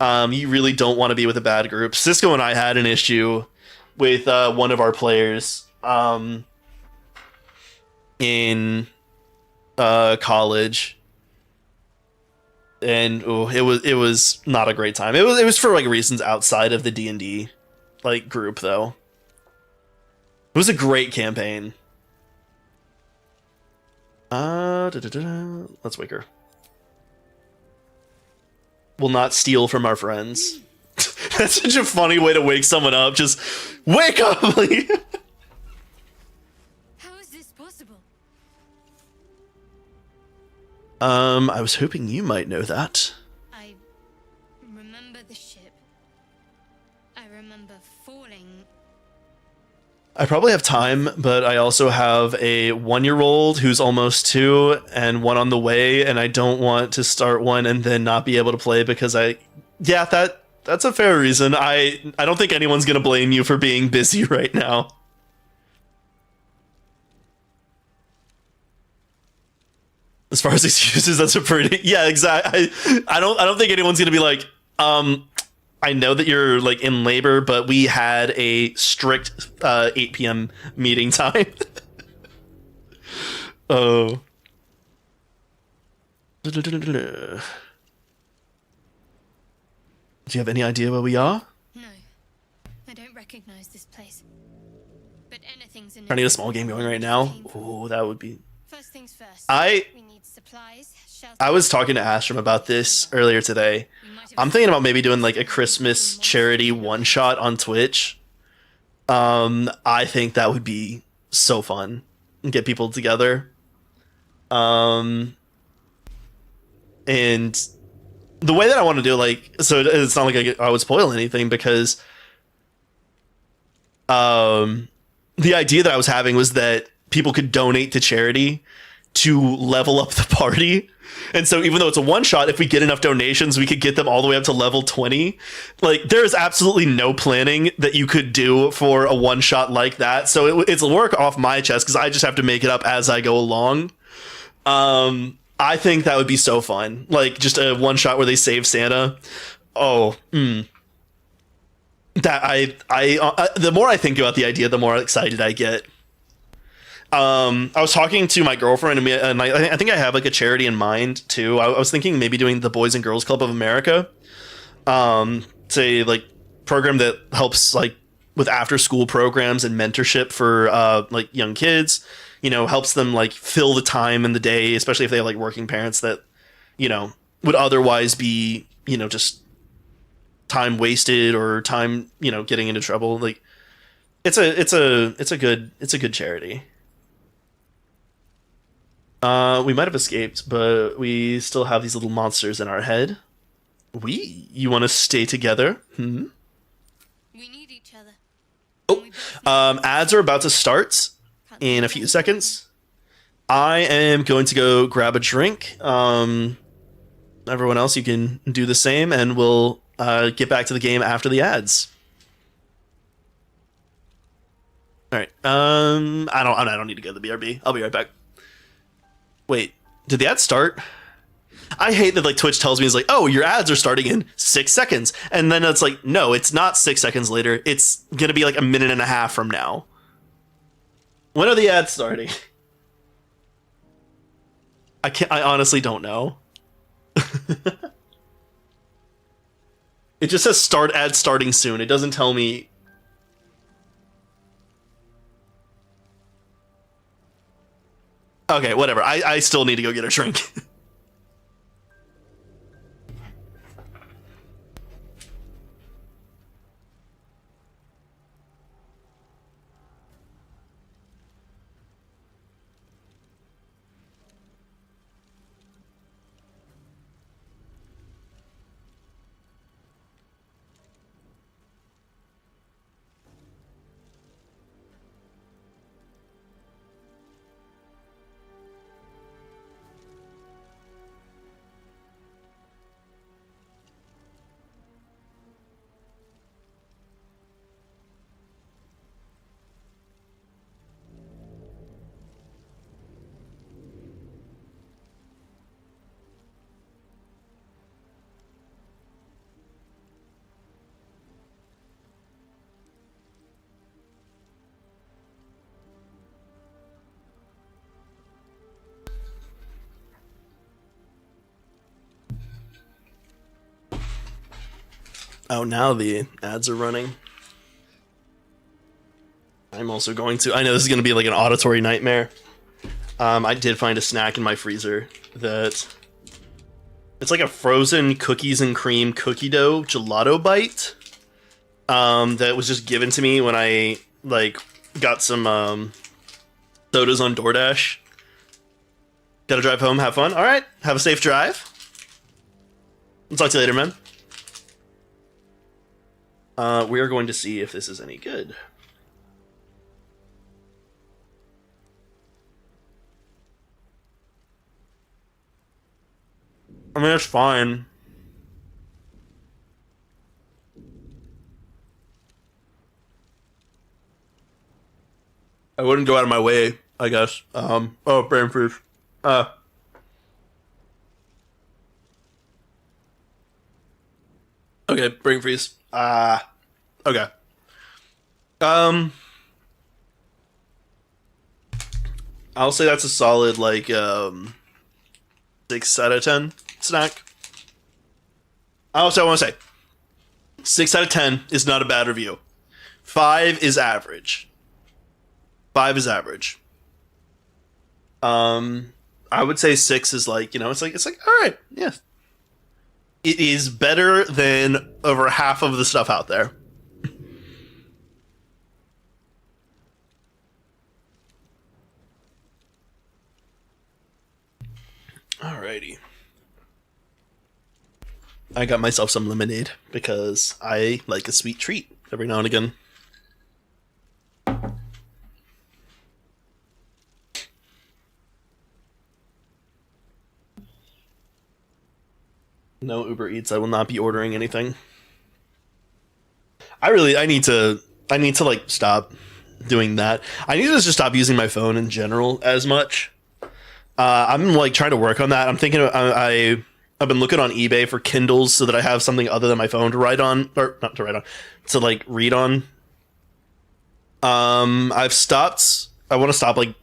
You really don't want to be with a bad group. Cisco and I had an issue with one of our players in college, and it was not a great time. It was for like reasons outside of the D&D like group though. It was a great campaign. Let's wake her. Will not steal from our friends. That's such a funny way to wake someone up. Just wake up, please. How is this possible? I was hoping you might know that. I remember the ship. I remember falling. I probably have time, but I also have a 1-year-old who's almost 2 and one on the way, and I don't want to start one and then not be able to play because that's a fair reason. I don't think anyone's gonna blame you for being busy right now. As far as excuses, that's a pretty exactly. I don't think anyone's gonna be like, I know that you're like in labor, but we had a strict 8 p.m. meeting time. Oh. Do you have any idea where we are? No, I don't recognize this place. But anything's in. I need a small game going right now. Oh, that would be. First things first. We need supplies, shelter. I was talking to Astrom about this earlier today. I'm thinking about maybe doing like a Christmas charity one-shot on Twitch. I think that would be so fun and get people together. And the way that I want to do it, like, so it's not like I would spoil anything because the idea that I was having was that people could donate to charity to level up the party. And so even though it's a one-shot, if we get enough donations, we could get them all the way up to level 20. Like, there is absolutely no planning that you could do for a one-shot like that. So it's work off my chest because I just have to make it up as I go along. I think that would be so fun. Like, just a one-shot where they save Santa. Oh, that the more I think about the idea, the more excited I get. I was talking to my girlfriend, and I think I have like a charity in mind too. I was thinking maybe doing the Boys and Girls Club of America. it's a like program that helps like with after school programs and mentorship for like young kids. You know, helps them like fill the time in the day, especially if they have like working parents that, you know, would otherwise be, you know, just time wasted or time, you know, getting into trouble. Like it's a good charity. We might have escaped, but we still have these little monsters in our head. You want to stay together? Hmm? We need each other. Ads are about to start in a few seconds. I am going to go grab a drink. Everyone else, you can do the same, and we'll get back to the game after the ads. All right. I don't need to go to the BRB. I'll be right back. Wait, did the ads start? I hate that like Twitch tells me, it's like, oh, your ads are starting in 6 seconds, and then it's like, no, it's not 6 seconds later. It's gonna be like a minute and a half from now. When are the ads starting? I honestly don't know. It just says start ad starting soon. It doesn't tell me. Okay, whatever. I still need to go get a drink. Oh, now the ads are running. I'm also going to... I know this is going to be like an auditory nightmare. I did find a snack in my freezer that... It's like a frozen cookies and cream cookie dough gelato bite. That was just given to me when I like got some sodas on DoorDash. Gotta drive home, have fun. Alright, have a safe drive. I'll talk to you later, man. We are going to see if this is any good. I mean, it's fine. I wouldn't go out of my way, I guess. Oh, brain freeze. Okay, brain freeze. Okay. I'll say that's a solid, like, 6 out of 10 snack. Also, I want to say, 6 out of 10 is not a bad review. 5 is average. 5 is average. I would say 6 is like, you know, it's like, all right, yeah. It is better than over half of the stuff out there. Alrighty. I got myself some lemonade because I like a sweet treat every now and again. No Uber Eats. I will not be ordering anything. I need to like stop doing that. I need to just stop using my phone in general as much. I'm like trying to work on that. I'm thinking I've been looking on eBay for Kindles so that I have something other than my phone to write on, or not to write on, to like read on. I've stopped. I want to stop. Like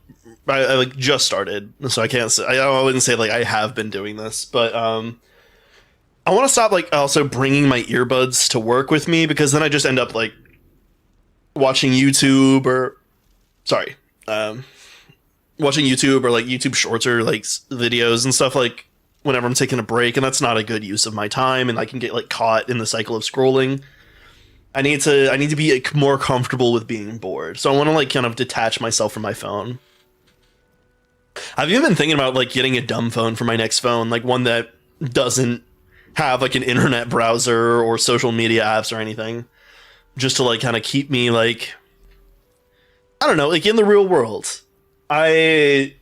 I like just started, so I can't say. I wouldn't say like I have been doing this, but I want to stop like also bringing my earbuds to work with me, because then I just end up like watching YouTube or watching YouTube or like YouTube shorts or like videos and stuff like whenever I'm taking a break, and that's not a good use of my time, and I can get like caught in the cycle of scrolling. I need to be like, more comfortable with being bored. So I want to like kind of detach myself from my phone. I've even been thinking about like getting a dumb phone for my next phone, like one that doesn't have like an internet browser or social media apps or anything, just to like kind of keep me like, I don't know, like in the real world. I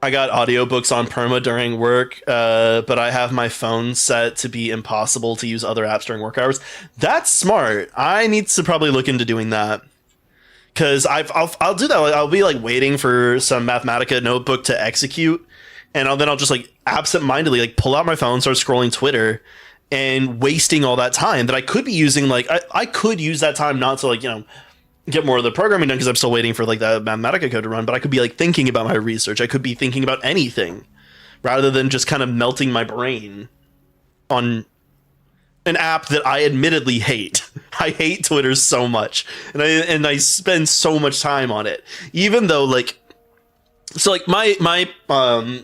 got audiobooks on perma during work, but I have my phone set to be impossible to use other apps during work hours. That's smart. I need to probably look into doing that, because I'll do that. I'll be like waiting for some Mathematica notebook to execute, and then I'll just like absentmindedly like pull out my phone, start scrolling Twitter, and wasting all that time that I could be using. Like I could use that time not to like, you know, get more of the programming done because I'm still waiting for like that Mathematica code to run, but I could be like thinking about my research. I could be thinking about anything rather than just kind of melting my brain on an app that I admittedly hate. I hate Twitter so much, and I spend so much time on it, even though like, so like my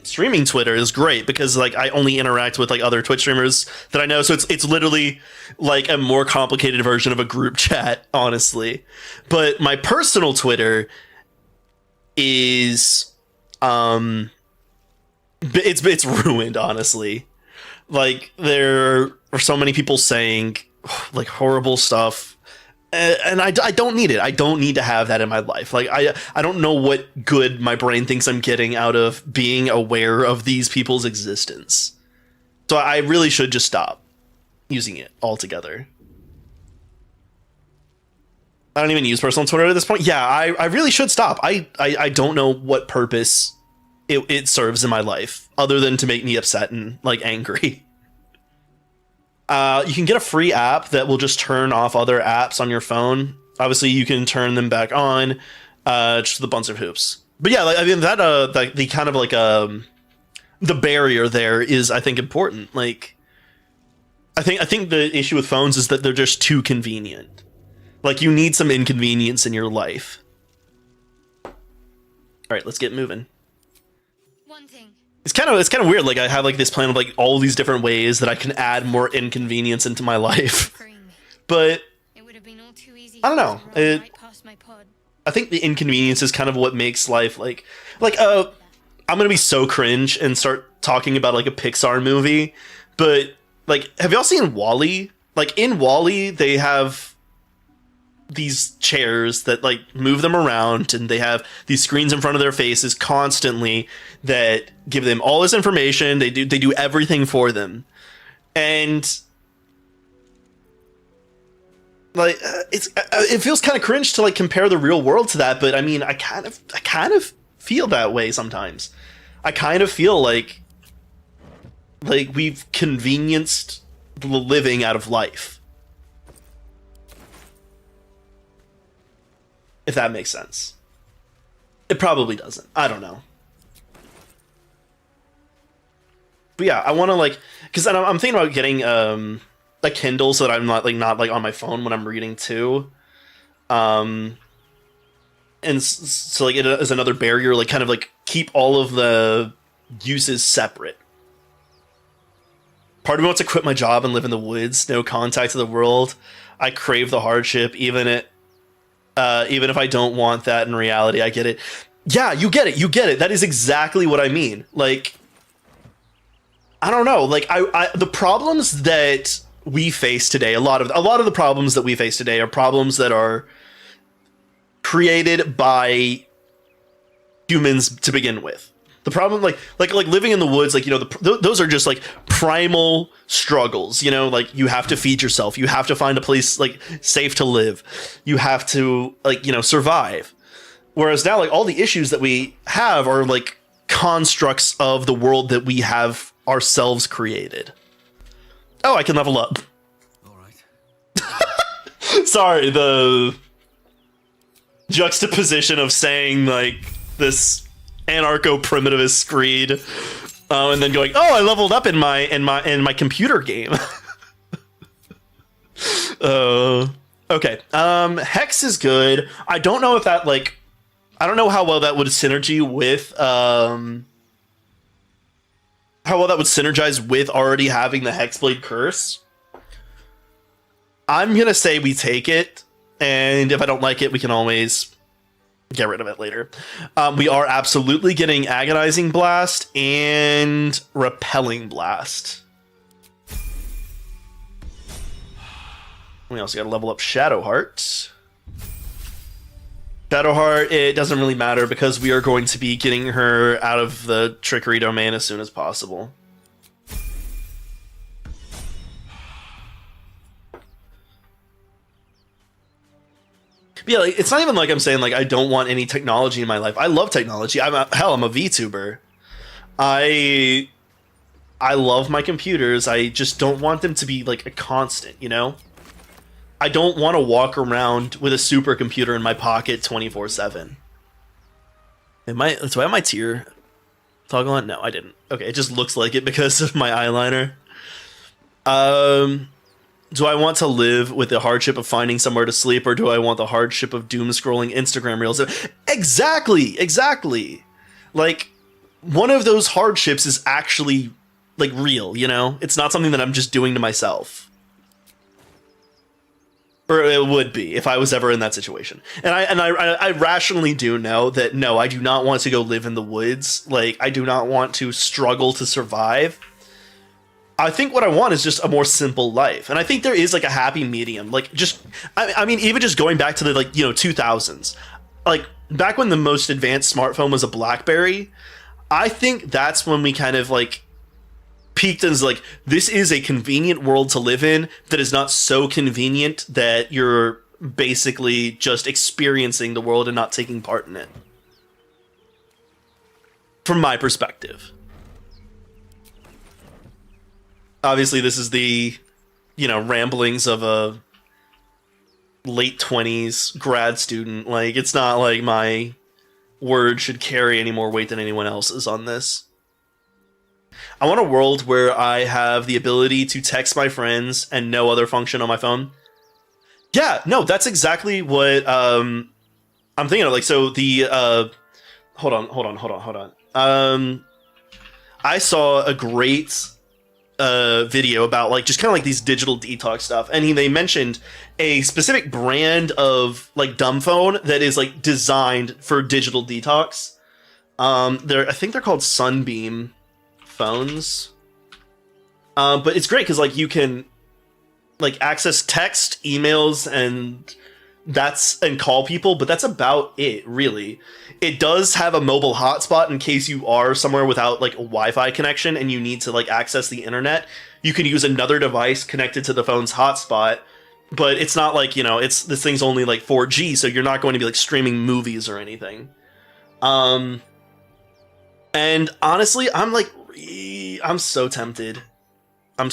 streaming Twitter is great because like I only interact with like other Twitch streamers that I know, so it's literally like a more complicated version of a group chat, honestly. But my personal Twitter is it's ruined, honestly. Like there are so many people saying like horrible stuff. And I don't need it. I don't need to have that in my life. Like I don't know what good my brain thinks I'm getting out of being aware of these people's existence. So I really should just stop using it altogether. I don't even use personal Twitter at this point. Yeah, I really should stop. I don't know what purpose it serves in my life other than to make me upset and like angry. You can get a free app that will just turn off other apps on your phone. Obviously, you can turn them back on, just with a bunch of hoops. But yeah, like, I mean that the kind of like the barrier there is, I think, important. Like, I think the issue with phones is that they're just too convenient. Like, you need some inconvenience in your life. All right, let's get moving. One thing. It's kind of weird. Like I have like this plan of like all these different ways that I can add more inconvenience into my life, but It would have been all too easy. I don't know. Right past my pod. I think the inconvenience is kind of what makes life like I'm gonna be so cringe and start talking about like a Pixar movie, but like, have y'all seen WALL-E? Like in WALL-E, they have these chairs that like move them around, and they have these screens in front of their faces constantly that give them all this information. They do everything for them, and like it feels kind of cringe to like compare the real world to that. But I mean, I kind of feel that way sometimes. I kind of feel like we've convenienced the living out of life. If that makes sense. It probably doesn't. I don't know. But yeah, I want to like, because I'm thinking about getting a Kindle so that I'm not like on my phone when I'm reading too. And so like it is another barrier, like kind of like keep all of the uses separate. Part of me wants to quit my job and live in the woods, no contact to the world. I crave the hardship, even if I don't want that in reality. I get it. Yeah, you get it. That is exactly what I mean. Like, I don't know. Like, the problems that we face today, a lot of the problems that we face today are problems that are created by humans to begin with. The problem, like living in the woods, like, you know, those are just like primal struggles. You know, like you have to feed yourself, you have to find a place like safe to live, you have to like, you know, survive. Whereas now, like all the issues that we have are like constructs of the world that we have ourselves created. Oh, I can level up. All right. Sorry, the juxtaposition of saying like this anarcho-primitivist screed And then going, oh, I leveled up in my computer game. Okay. Hex is good. I don't know if that I don't know how well that would synergy with how well that would synergize with already having the Hexblade Curse. I'm gonna say we take it, and if I don't like it, we can always get rid of it later. We are absolutely getting Agonizing Blast and Repelling Blast. We also gotta level up Shadowheart. Shadowheart, it doesn't really matter because we are going to be getting her out of the Trickery domain as soon as possible. But yeah, it's not even like I'm saying I don't want any technology in my life. I love technology. I'm a VTuber. I love my computers. I just don't want them to be a constant, you know? I don't want to walk around with a supercomputer in my pocket 24/7. That's why my tear toggle on? No, I didn't. Okay, it just looks like it because of my eyeliner. Do I want to live with the hardship of finding somewhere to sleep, or do I want the hardship of doom scrolling Instagram reels? Exactly. One of those hardships is actually real, you know? It's not something that I'm just doing to myself. Or it would be if I was ever in that situation. And I rationally do know that no, I do not want to go live in the woods. I do not want to struggle to survive. I think what I want is just a more simple life. And I think there is a happy medium. I mean, even just going back to the 2000s. Back when the most advanced smartphone was a BlackBerry, I think that's when we kind of peaked as this is a convenient world to live in that is not so convenient that you're basically just experiencing the world and not taking part in it. From my perspective. Obviously, this is the, ramblings of a late 20s grad student. It's not like my word should carry any more weight than anyone else's on this. I want a world where I have the ability to text my friends and no other function on my phone. Yeah, no, that's exactly what I'm thinking of. So the hold on. I saw a great video about just kind of these digital detox stuff, and they mentioned a specific brand of dumb phone that is designed for digital detox. I think they're called Sunbeam phones, but it's great because you can access text, emails, and call people, but that's about it, really. It does have a mobile hotspot in case you are somewhere without a Wi-Fi connection and you need to access the internet. You can use another device connected to the phone's hotspot, but it's not this thing's only 4G, so you're not going to be streaming movies or anything. And honestly, I'm so tempted. I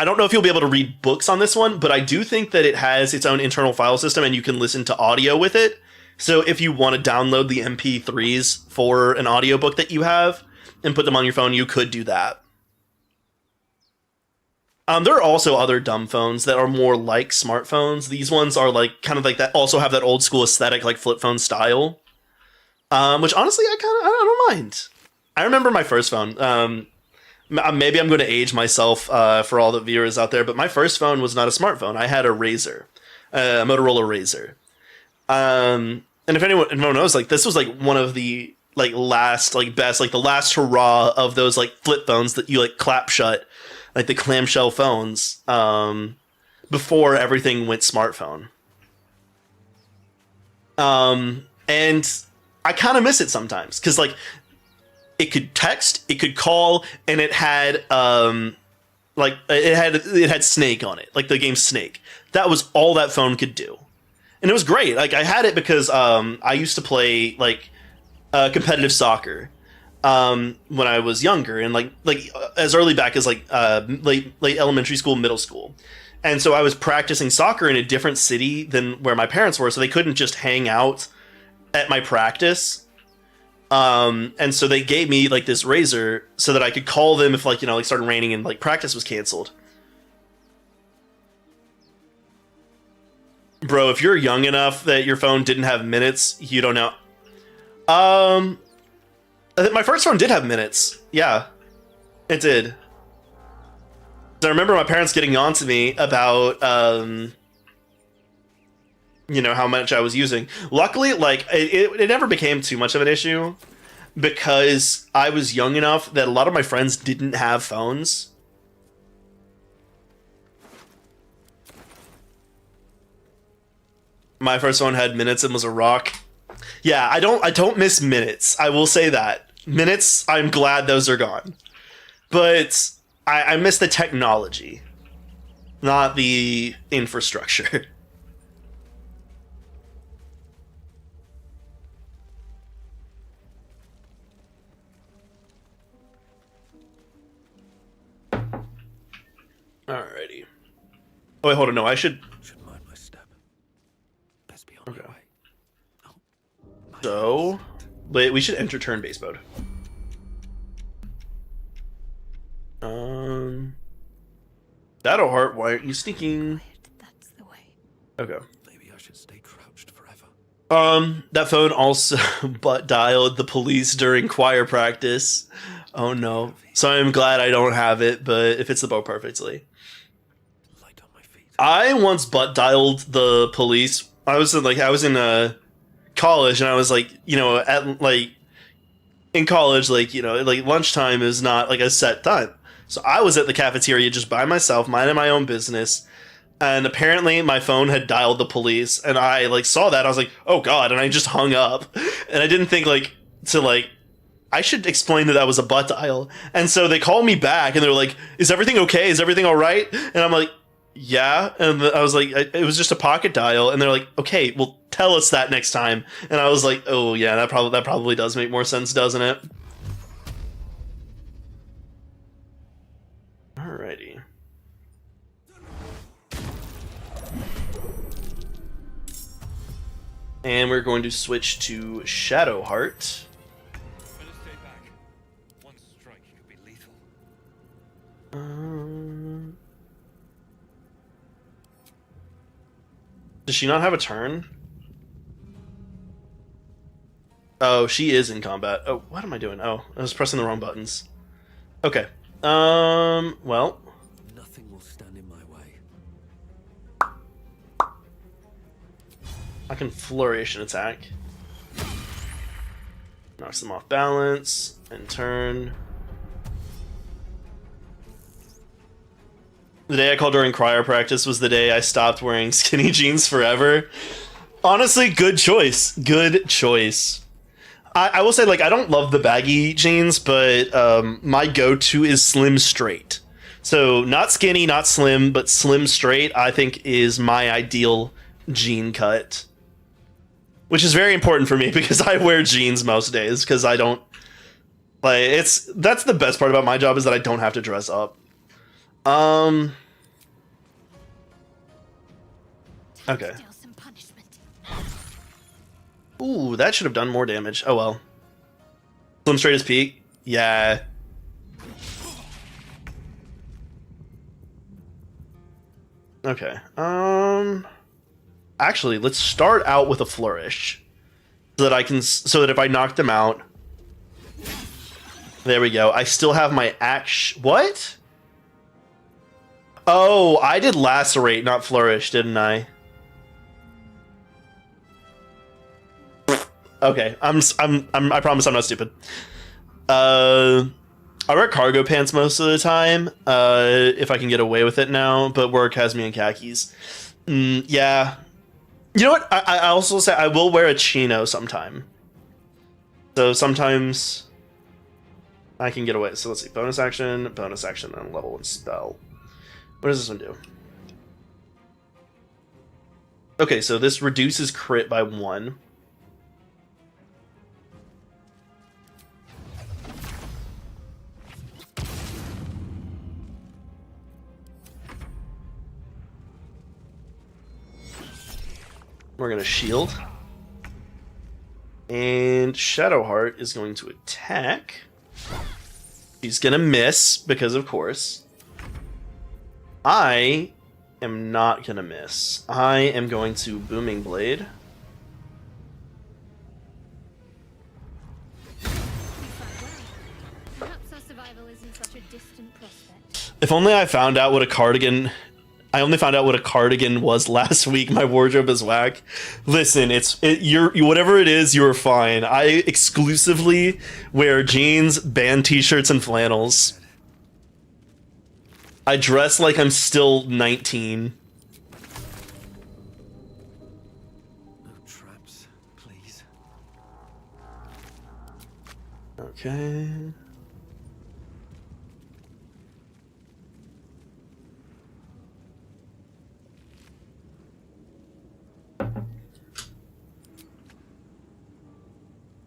don't know if you'll be able to read books on this one, but I do think that it has its own internal file system and you can listen to audio with it. So if you want to download the MP3s for an audiobook that you have and put them on your phone, you could do that. There are also other dumb phones that are more like smartphones. These ones are kind of that, also have that old school aesthetic, flip phone style. Which honestly, I don't mind. I remember my first phone. Maybe I'm going to age myself for all the viewers out there, but my first phone was not a smartphone. I had a Razor, a Motorola Razor. And if anyone knows, this was one of the last best, the last hurrah of those flip phones that you clap shut, the clamshell phones, before everything went smartphone. And I kind of miss it sometimes because it could text, it could call, and it had it had Snake on it, the game Snake. That was all that phone could do, and it was great. I had it because I used to play competitive soccer when I was younger, and as early back as late elementary school, middle school. And so I was practicing soccer in a different city than where my parents were, so they couldn't just hang out at my practice. And so they gave me like this razor so that I could call them if like, you know, like started raining and like practice was canceled. Bro, if you're young enough that your phone didn't have minutes, you don't know. I think my first phone did have minutes. Yeah, it did. I remember my parents getting on to me about, you know, how much I was using. Luckily, like, it never became too much of an issue because I was young enough that a lot of my friends didn't have phones. My first phone had minutes and was a rock. Yeah, I don't miss minutes. I will say that. Minutes, I'm glad those are gone. But I miss the technology, not the infrastructure. Alrighty. Oh wait, hold on. No, I should mind my step. Best be on Okay. my way. Oh, my So, wait, we should enter turn-based mode. That'll hurt. Why aren't you sneaking? That's the way. Okay. maybe I should stay crouched forever. That phone also butt dialed the police during choir practice. Oh no. So I'm glad I don't have it, but it fits the bow perfectly. Light on my feet. I once butt dialed the police. I was in college, and I was like, you know, at like in college, like, you know, like lunchtime is not like a set time. So I was at the cafeteria just by myself, minding my own business. And apparently my phone had dialed the police, and I like saw that. I was like, oh God. And I just hung up, and I didn't think like to like, I should explain that that was a butt dial. And so they called me back, and they were like, is everything okay? Is everything all right? And I'm like, yeah. And I was like, it was just a pocket dial. And they're like, okay, well, tell us that next time. And I was like, oh yeah, that probably does make more sense, doesn't it? Alrighty. And we're going to switch to Shadowheart. Better stay back. One strike could be lethal. Does she not have a turn? Oh, she is in combat. Oh, what am I doing? Oh, I was pressing the wrong buttons. Okay. Well. Nothing will stand in my way. I can flourish an attack. Knocks them off balance. And turn. The day I called during cryo practice was the day I stopped wearing skinny jeans forever. Honestly, good choice. Good choice. I will say, like, I don't love the baggy jeans, but my go-to is slim straight. So not skinny, not slim, but slim straight, I think, is my ideal jean cut. Which is very important for me because I wear jeans most days because I don't like that's the best part about my job is that I don't have to dress up. Okay. Still some punishment. Ooh, that should have done more damage. Oh well. Slim straight as peak? Yeah. Okay. Actually, let's start out with a flourish. So that if I knock them out. There we go. I still have my axe. What? Oh, I did lacerate, not flourish, didn't I? Okay, I promise I'm not stupid. I wear cargo pants most of the time, if I can get away with it now, but work has me in khakis. Yeah. You know what? I also say I will wear a chino sometime. So sometimes I can get away. So let's see. Bonus action, and level 1 spell. What does this one do? Okay, so this reduces crit by 1. We're gonna shield. And Shadowheart is going to attack. He's gonna miss, because of course. I am not gonna miss. I am going to Booming Blade. Perhaps our survival isn't such a distant prospect. If only I found out what a cardigan... I only found out what a cardigan was last week. My wardrobe is whack. Listen, you're whatever it is, you're fine. I exclusively wear jeans, band t-shirts, and flannels. I dress like I'm still 19. No traps, please. Okay.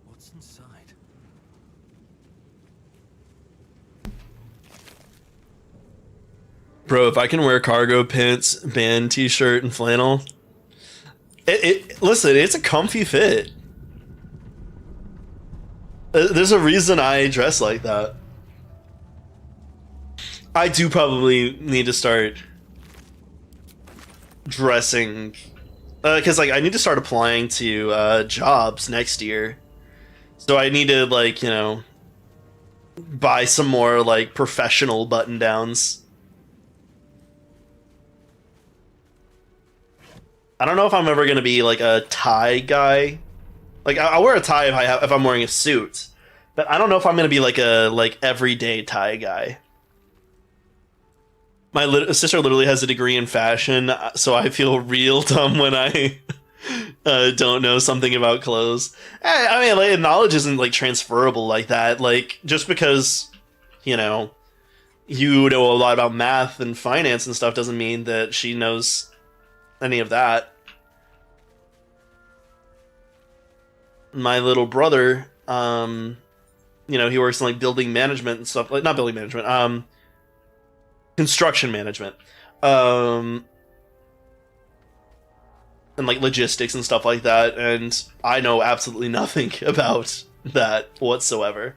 What's inside? Bro, if I can wear cargo pants, band t-shirt, and flannel, listen, it's a comfy fit. There's a reason I dress like that. I do probably need to start dressing, because like I need to start applying to jobs next year. So I need to, like, you know, buy some more like professional button downs. I don't know if I'm ever gonna be like a tie guy. Like I'll wear a tie if I'm wearing a suit, but I don't know if I'm gonna be like a everyday tie guy. My sister literally has a degree in fashion, so I feel real dumb when I don't know something about clothes. I mean, like, knowledge isn't like transferable like that. Like, just because, you know, you know a lot about math and finance and stuff doesn't mean that she knows any of that. My little brother, you know, he works in like building management and stuff, like not building management, construction management, and like logistics and stuff like that, and I know absolutely nothing about that whatsoever.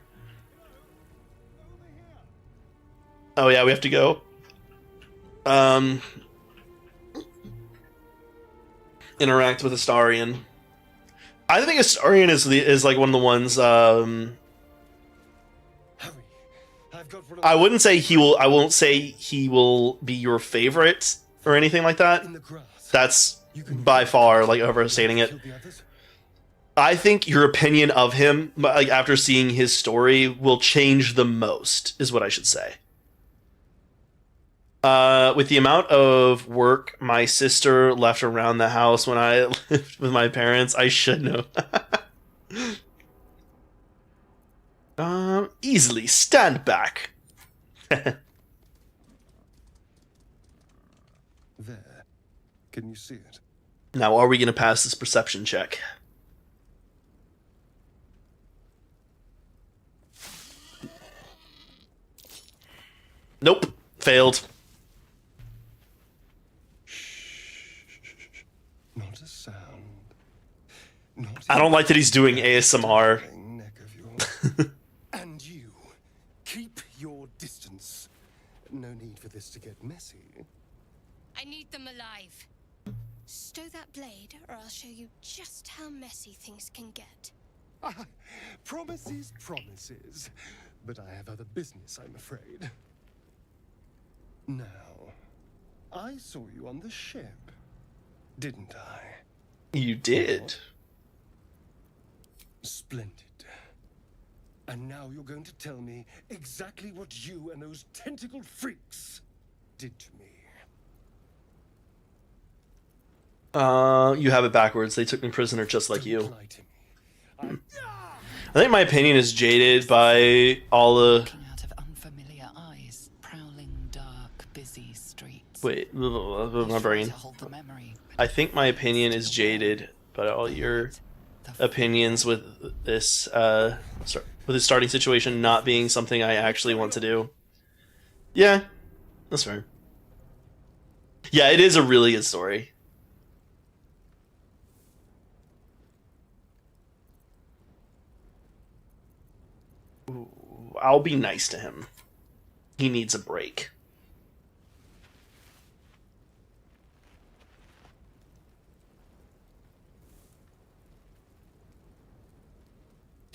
Oh yeah, we have to go. Interact with Astarion. I think Astarion is like one of the ones. Hurry! I've got one of I wouldn't say he will. I won't say he will be your favorite or anything like that. in the grass. That's by far like overstating it. Kill the others? I think your opinion of him, like after seeing his story, will change the most, is what I should say. With the amount of work my sister left around the house when I lived with my parents, I should know. Easily stand back. There. Can you see it? Now, are we going to pass this perception check? Nope. Failed. Not a sound. Not I don't like that he's doing ASMR. even neck of yours. And you, keep your distance. No need for this to get messy. I need them alive. Stow that blade, or I'll show you just how messy things can get. Ah, promises, promises. But I have other business, I'm afraid. Now, I saw you on the ship, didn't I? You did. Splendid. And now you're going to tell me exactly what you and those tentacled freaks did to me. You have it backwards. They took me prisoner just like you. Lie to me. I think my opinion is jaded by all the... Looking out of unfamiliar eyes, prowling dark, busy streets. Wait, my You try brain. to hold the memory, I think my opinion is jaded by all your opinions with this, with this starting situation not being something I actually want to do. Yeah, that's fair. Yeah, it is a really good story. I'll be nice to him. He needs a break.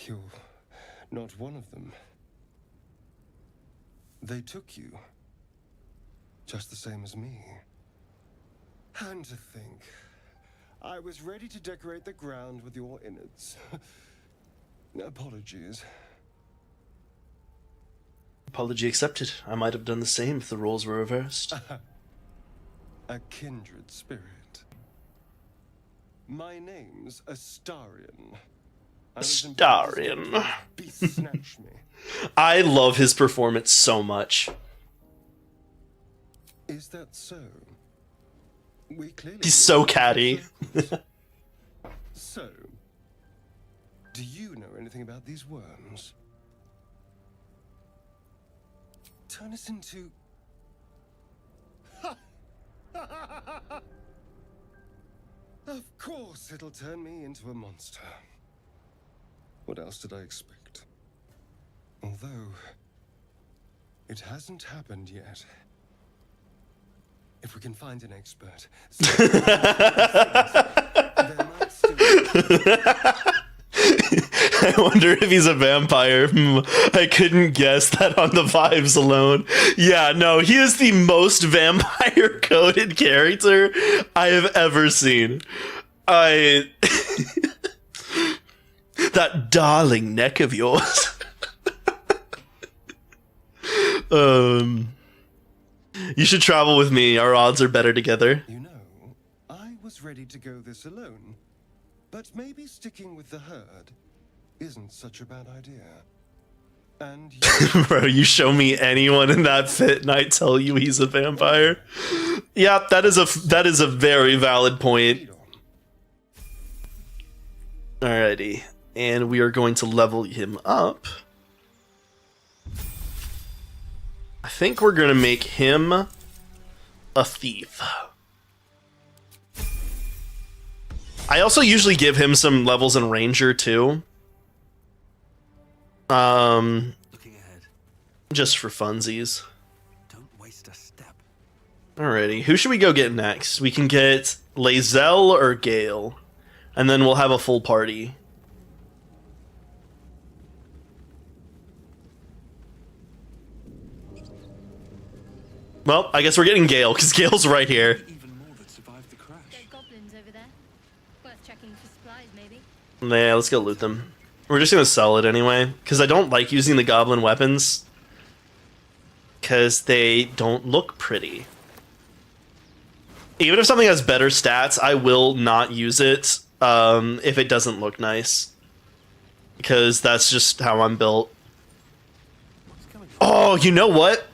You're not one of them. They took you. Just the same as me. And to think, I was ready to decorate the ground with your innards. Apologies. Apology accepted. I might have done the same if the roles were reversed. A kindred spirit. My name's Astarion. Astarion. Beast snatch me. I love his performance so much. Is that so? We clearly He's so catty. So, do you know anything about these worms? Turn us into... Of course it'll turn me into a monster. What else did I expect? Although, it hasn't happened yet. If we can find an expert, there might still I wonder if he's a vampire. I couldn't guess that on the vibes alone. Yeah, no, he is the most vampire-coded character I have ever seen. That darling neck of yours. You should travel with me. Our odds are better together. You know, I was ready to go this alone, but maybe sticking with the herd isn't such a bad idea. And you... Bro, you show me anyone in that fit and I tell you he's a vampire. Yeah, that is a very valid point. Alrighty. And we are going to level him up. I think we're going to make him a thief. I also usually give him some levels in Ranger too. Looking ahead. Just for funsies. Don't waste a step. Alrighty, who should we go get next? We can get Lae'zel or Gale, and then we'll have a full party. Well, I guess we're getting Gale, because Gale's right here. Even more that survived the crash. Dead goblins over there. Worth checking for supplies, maybe. Yeah, let's go loot them. We're just gonna sell it anyway, because I don't like using the goblin weapons. Because they don't look pretty. Even if something has better stats, I will not use it if it doesn't look nice. Because that's just how I'm built. Oh, you know what?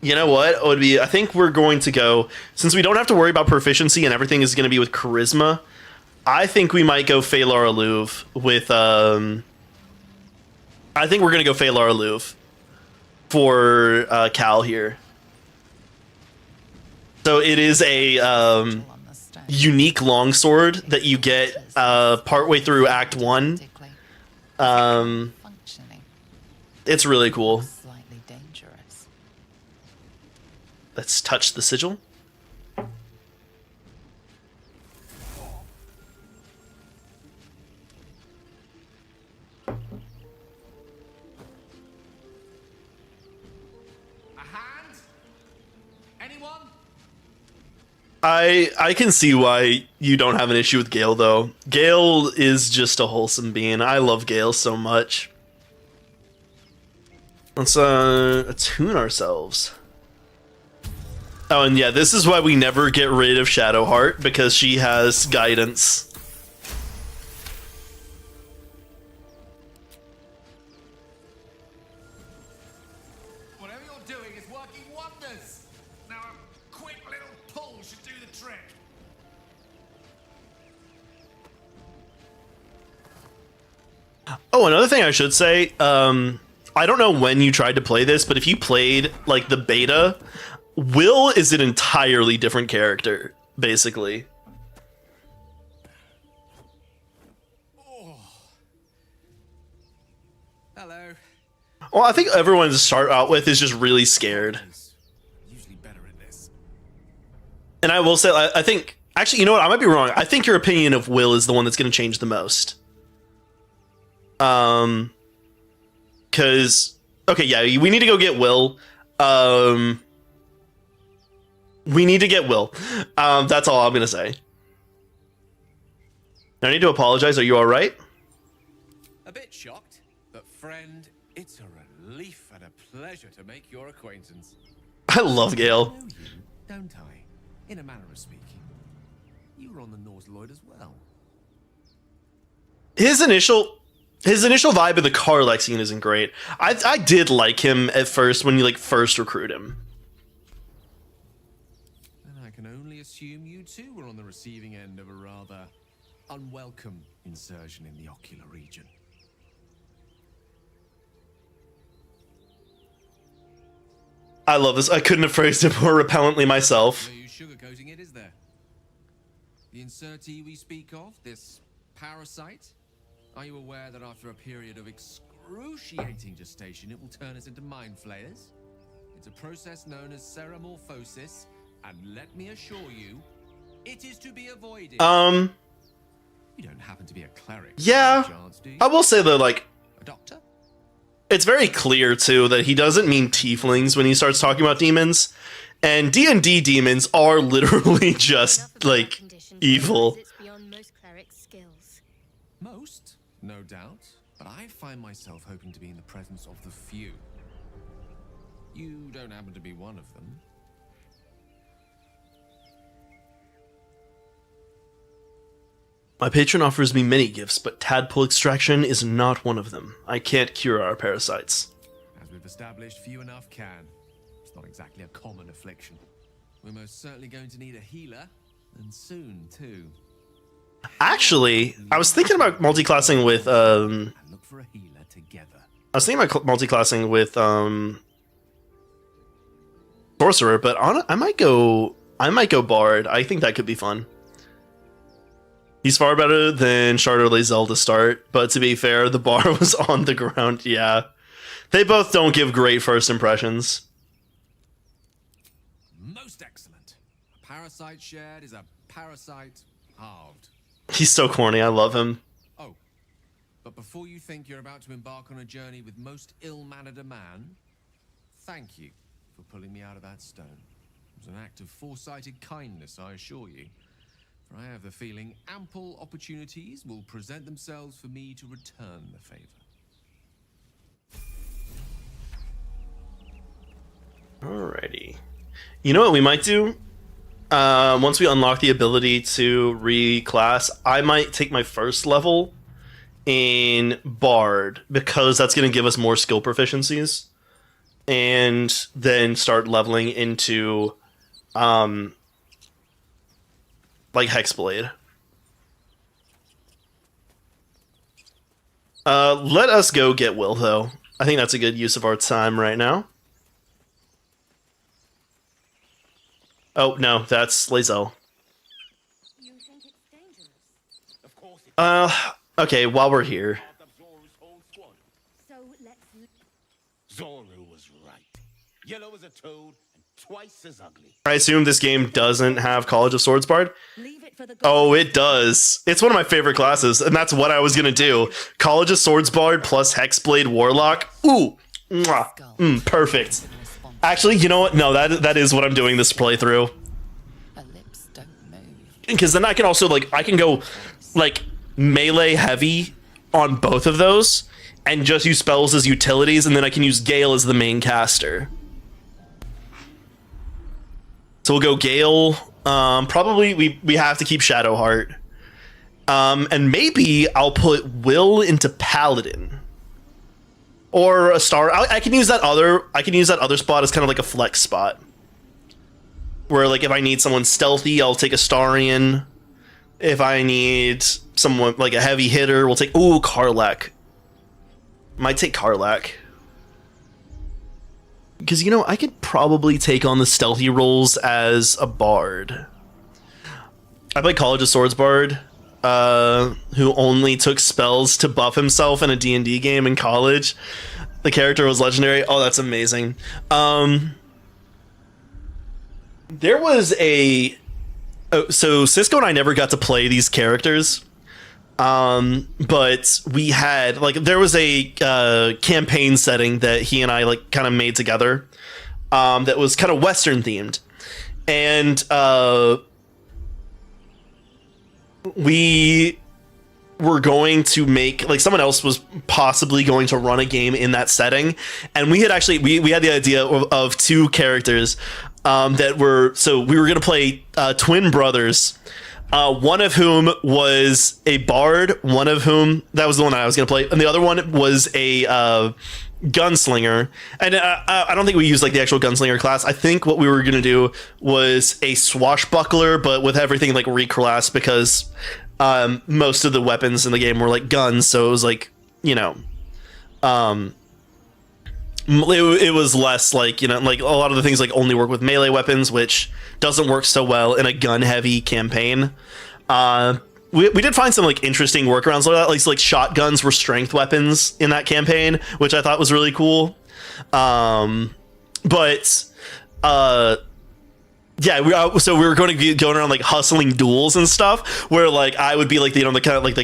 You know what? It would be, I think we're going to go, since we don't have to worry about proficiency and everything is going to be with charisma, I think we might go Phalar Aluv with, I think we're going to go Phalar Aluv for Cal here. So it is a unique longsword that you get partway through Act 1. It's really cool. Slightly dangerous. Let's touch the sigil. A hand? Anyone? I can see why you don't have an issue with Gale, though. Gale is just a wholesome being. I love Gale so much. Let's attune ourselves. Oh, and yeah, this is why we never get rid of Shadowheart, because she has guidance. Whatever you're doing is working wonders. Now a quick little pull should do the trick. Oh, another thing I should say, I don't know when you tried to play this, but if you played, like, the beta, Will is an entirely different character, basically. Hello. Well, I think everyone to start out with is just really scared. Usually better at this. And I will say, I think, actually, you know what? I might be wrong. I think your opinion of Will is the one that's going to change the most. Because, okay, yeah, we need to go get Will. We need to get Will. That's all I'm going to say. I need to apologize. Are you all right? A bit shocked, but friend, it's a relief and a pleasure to make your acquaintance. I love Gale. I know you, don't I? In a manner of speaking. You were on the Norse Lloyd as well. His initial vibe of the Karlach scene isn't great. I did like him at first when you like first recruit him. And I can only assume you too were on the receiving end of a rather unwelcome insertion in the ocular region. I love this. I couldn't have phrased it more repellently myself. No use sugarcoating it, is there? The insertee we speak of, this parasite, are you aware that after a period of excruciating gestation, it will turn us into mind flayers? It's a process known as ceramorphosis, and let me assure you, it is to be avoided. You don't happen to be a cleric, Yeah. by chance, do you? I will say though, like, A doctor? it's very clear too that he doesn't mean tieflings when he starts talking about demons, and D&D demons are literally just like evil. It's beyond most clerics' skills. Most, no doubt, but I find myself hoping to be in the presence of the few. You don't happen to be one of them. My patron offers me many gifts, but tadpole extraction is not one of them. I can't cure our parasites. As we've established, few enough can. It's not exactly a common affliction. We're most certainly going to need a healer, and soon too. Actually, I was thinking about multiclassing with And look for a healer together. multiclassing with sorcerer, but I might go bard. I think that could be fun. He's far better than Charter Lae'zel to start, but to be fair, the bar was on the ground. Yeah, they both don't give great first impressions. Most excellent. A parasite shared is a parasite halved. He's so corny. I love him. Oh, but before you think you're about to embark on a journey with most ill-mannered a man, thank you for pulling me out of that stone. It was an act of foresighted kindness, I assure you. For I have the feeling ample opportunities will present themselves for me to return the favor. Alrighty. You know what we might do? Once we unlock the ability to reclass, I might take my first level in Bard, because that's going to give us more skill proficiencies. And then start leveling into like Hexblade. Let us go get Will, though. I think that's a good use of our time right now. Oh, no, that's Lae'zel. You think it's dangerous? Of course it Okay, while we're here. So let's... Zoru was right. Yellow as a toad and twice as ugly. I assume this game doesn't have College of Swordsbard. Leave it for the Oh, it does. It's one of my favorite classes, and that's what I was gonna do. College of Swordsbard plus Hexblade Warlock. Ooh, mwah. Perfect. Actually, you know what? No, that is what I'm doing this playthrough. Her lips don't move. Because then I can also, like, I can go, like, melee heavy on both of those, and just use spells as utilities, and then I can use Gale as the main caster. So we'll go Gale. Probably we have to keep Shadowheart. And maybe I'll put Will into Paladin. Or a star. I can use that other spot as kind of like a flex spot. Where, like, if I need someone stealthy, I'll take Astarion. If I need someone like a heavy hitter, we'll take Karlach. Might take Karlach. Because, you know, I could probably take on the stealthy roles as a bard. I played College of Swordsbard, who only took spells to buff himself in a D&D game in college. The character was legendary. Oh, that's amazing. There was a... Oh, so Cisco and I never got to play these characters. But we had, like, there was a campaign setting that he and I, like, kind of made together that was kind of Western themed. And we were going to make, like, someone else was possibly going to run a game in that setting, and we had actually we had the idea of two characters that were, so we were going to play twin brothers, one of whom was a bard, one of whom, that was the one I was going to play, and the other one was a gunslinger. And I don't think we used, like, the actual gunslinger class. I think what we were going to do was a swashbuckler, but with everything, like, reclassed, because most of the weapons in the game were, like, guns, so it was, like, you know, it was less, like, you know, like, a lot of the things, like, only work with melee weapons, which doesn't work so well in a gun-heavy campaign. We did find some, like, interesting workarounds, like shotguns were strength weapons in that campaign, which I thought was really cool. Yeah, so we were going to be going around, like, hustling duels and stuff, where, like, I would be, like, you know, the kind of like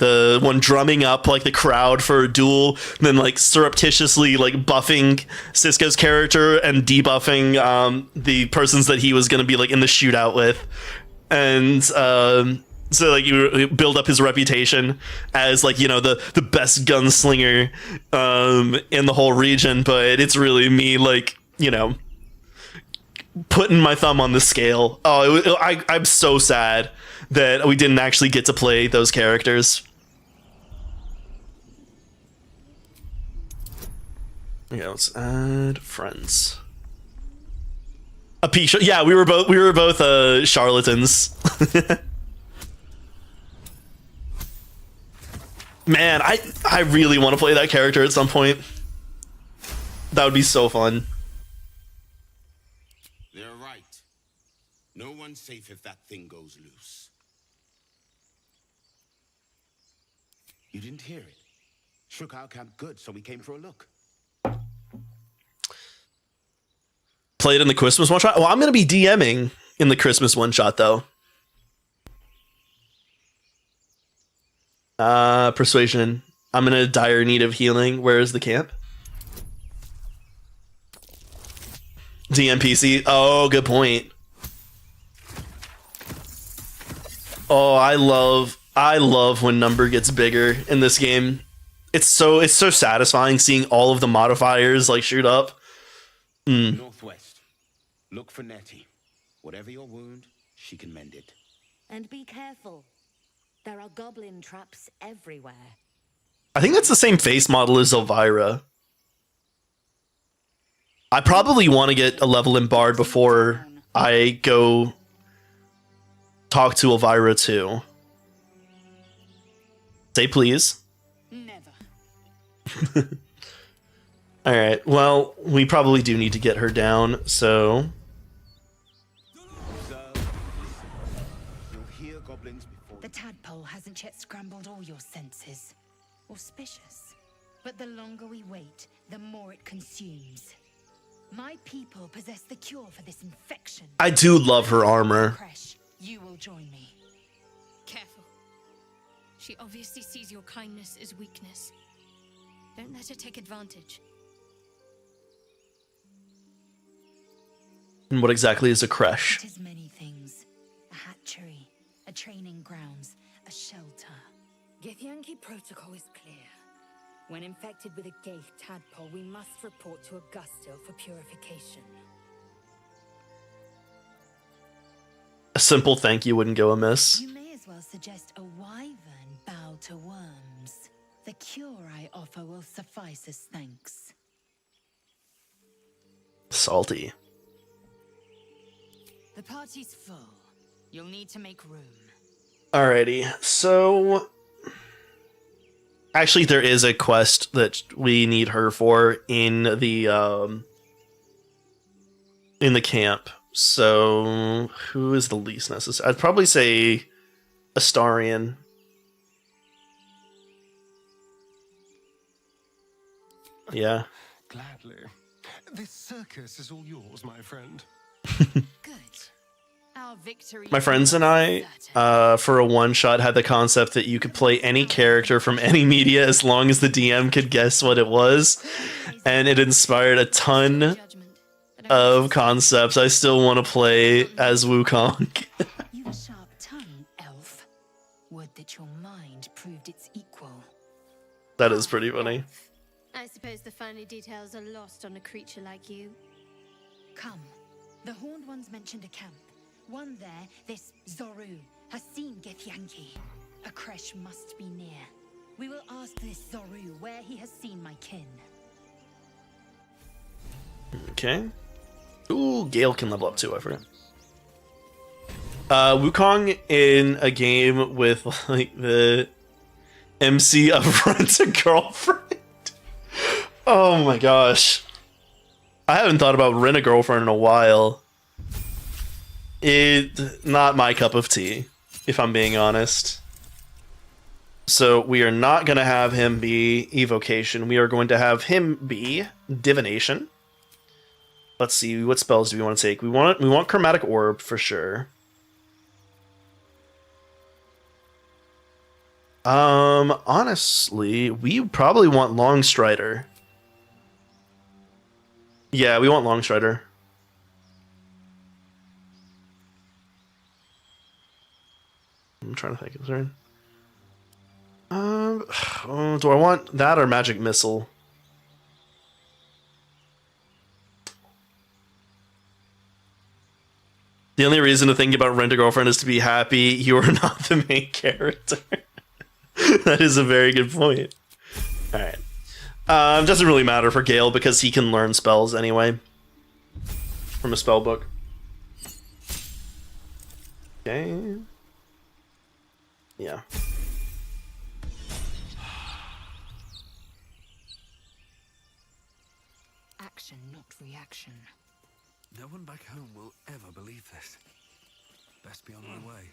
the one drumming up, like, the crowd for a duel, and then, like, surreptitiously, like, buffing Cisco's character and debuffing the persons that he was going to be, like, in the shootout with. And so, like, you build up his reputation as, like, you know, the best gunslinger in the whole region, but it's really me, like, you know, putting my thumb on the scale. Oh, I'm so sad that we didn't actually get to play those characters. Yeah, let's add friends. A P. Yeah, we were both charlatans. Man, I really want to play that character at some point. That would be so fun. They're right. No one's safe if that thing goes loose. You didn't hear it. Shook our camp good, so we came for a look. Played in the Christmas one shot? Well, I'm going to be DMing in the Christmas one shot, though. Persuasion. I'm in a dire need of healing. Where is the camp? DMPC. Oh, good point. Oh, I love when number gets bigger in this game. It's so satisfying seeing all of the modifiers, like, shoot up. Northwest. Look for Nettie. Whatever your wound, she can mend it. And be careful. There are goblin traps everywhere. I think that's the same face model as Elvira. I probably want to get a level in Bard before I go talk to Elvira too. Say please. Never. Alright, well, we probably do need to get her down, so... You'll hear goblins before. The tadpole hasn't yet scrambled all your senses. Auspicious. But the longer we wait, the more it consumes. My people possess the cure for this infection. I do love her armor. Crash, you will join me. Careful. She obviously sees your kindness as weakness. Don't let her take advantage. And what exactly is a creche? It is many things. A hatchery, a training grounds, a shelter. Githyanki protocol is clear. When infected with a Gaith tadpole, we must report to Augustil for purification. A simple thank you wouldn't go amiss. You may as well suggest a wyvern bow to worms. The cure I offer will suffice as thanks. Salty. The party's full. You'll need to make room. Alrighty, so... Actually, there is a quest that we need her for in the camp. So, who is the least necessary? I'd probably say Astarion. Yeah. Gladly. This circus is all yours, my friend. Good. Our victory. My friends and I, for a one-shot, had the concept that you could play any character from any media as long as the DM could guess what it was, and it inspired a ton of concepts. I still want to play as Wukong. You've a sharp tongue, elf. Would that your mind proved its equal. That is pretty funny. I suppose the finer details are lost on a creature like you. Come. The Horned Ones mentioned a camp. One there, this Zoru, has seen Githyanki. A creche must be near. We will ask this Zoru where he has seen my kin. Okay. Ooh, Gale can level up too, I forgot. Wukong in a game with like the MC of Rent a Girlfriend. Oh my gosh. I haven't thought about Rent a Girlfriend in a while. Not my cup of tea, if I'm being honest. So we are not going to have him be Evocation. We are going to have him be Divination. Let's see, what spells do we want to take? We want Chromatic Orb for sure. Honestly, we probably want Longstrider. Yeah, we want Longstrider. I'm trying to think. Is there? Do I want that or Magic Missile? The only reason to think about Rent a Girlfriend is to be happy you are not the main character. That is a very good point. Alright. Doesn't really matter for Gale because he can learn spells anyway. From a spell book. Okay. Yeah. Action, not reaction. No one back home will ever believe this. Best be on my way.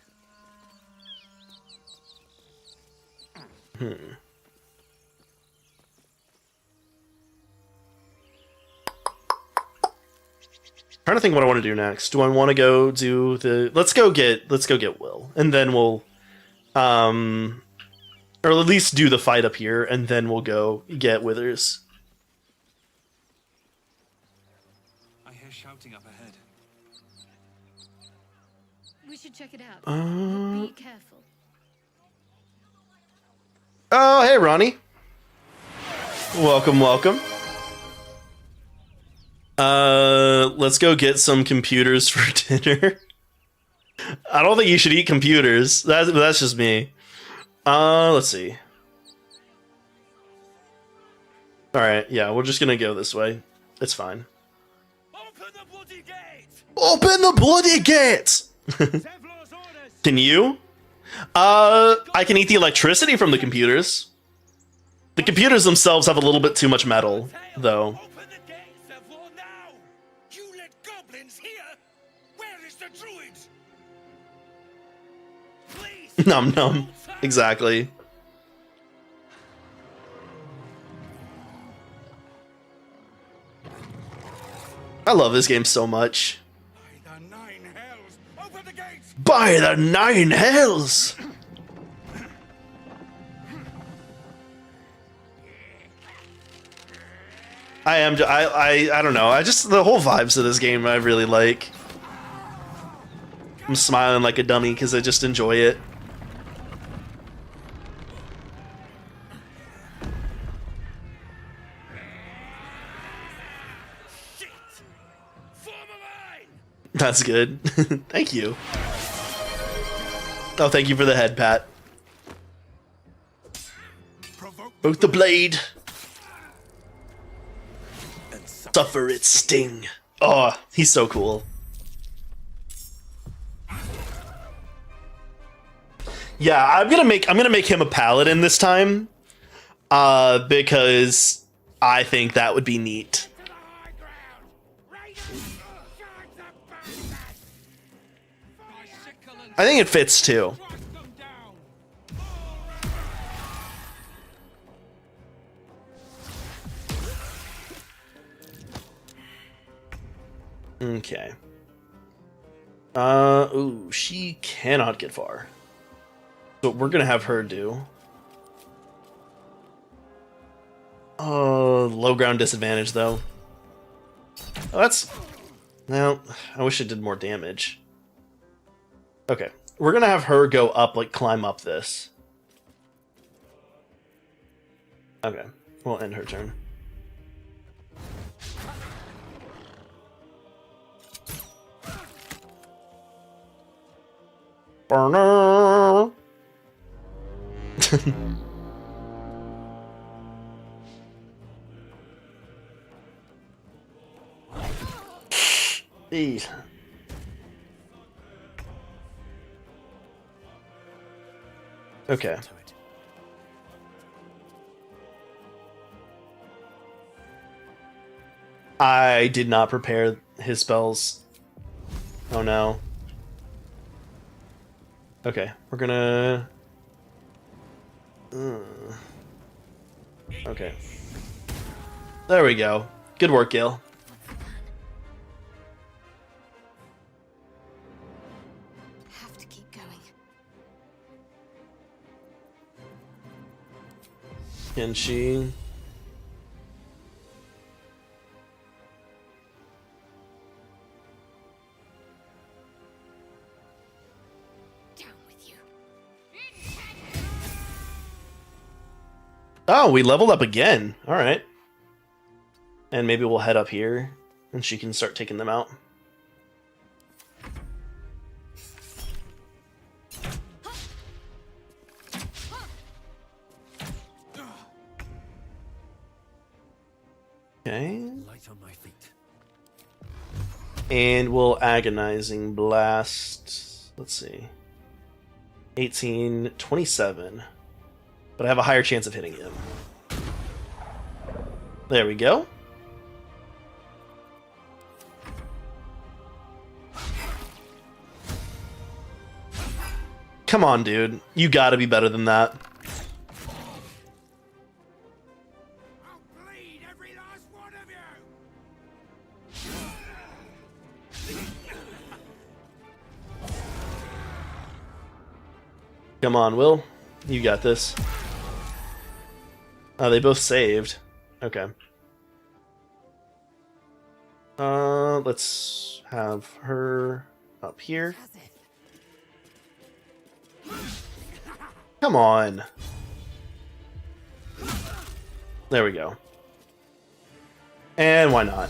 Trying to think what I want to do next. Do I want to go do the let's go get Will, and then we'll or at least do the fight up here, and then we'll go get Withers. I hear shouting up ahead. We should check it out. Uh, Be careful. Oh, hey, Ronnie. Welcome, welcome. Let's go get some computers for dinner. I don't think you should eat computers. That's just me. Let's see. Alright, yeah, we're just gonna go this way. It's fine. Open the bloody gate! Open the bloody gate! Can you? I can eat the electricity from the computers. The computers themselves have a little bit too much metal, though. Open the gate, Zevlor, now! You let goblins here? Where is the druid? Please! Num num. Exactly. I love this game so much. By the nine hells! Open the gates! By the nine hells! I don't know. I just the whole vibes of this game I really like. I'm smiling like a dummy because I just enjoy it. Shit! Form a line! That's good. Thank you. Oh, thank you for the head pat. Both the blade. Suffer its sting. Oh, he's so cool. Yeah, I'm gonna make him a paladin this time. Because I think that would be neat. I think it fits too. Okay. Ooh, she cannot get far. So what we're gonna have her do. Oh, low ground disadvantage though. Oh, that's... No, I wish it did more damage. Okay, we're gonna have her go up, like climb up this. Okay, we'll end her turn. Burner. Eesh. Okay. I did not prepare his spells. Oh no. Okay, we're gonna... Okay. There we go. Good work, Gale. Have to keep going. Can she... Oh, we leveled up again. All right. And maybe we'll head up here and she can start taking them out. Okay. Light on my feet. And we'll Agonizing Blast. Let's see. 18, 27. But I have a higher chance of hitting him. There we go. Come on, dude. You gotta be better than that. I'll bleed every last one of you! Come on, Will. You got this. Oh, they both saved. Okay. Let's have her up here. Come on. There we go. And why not?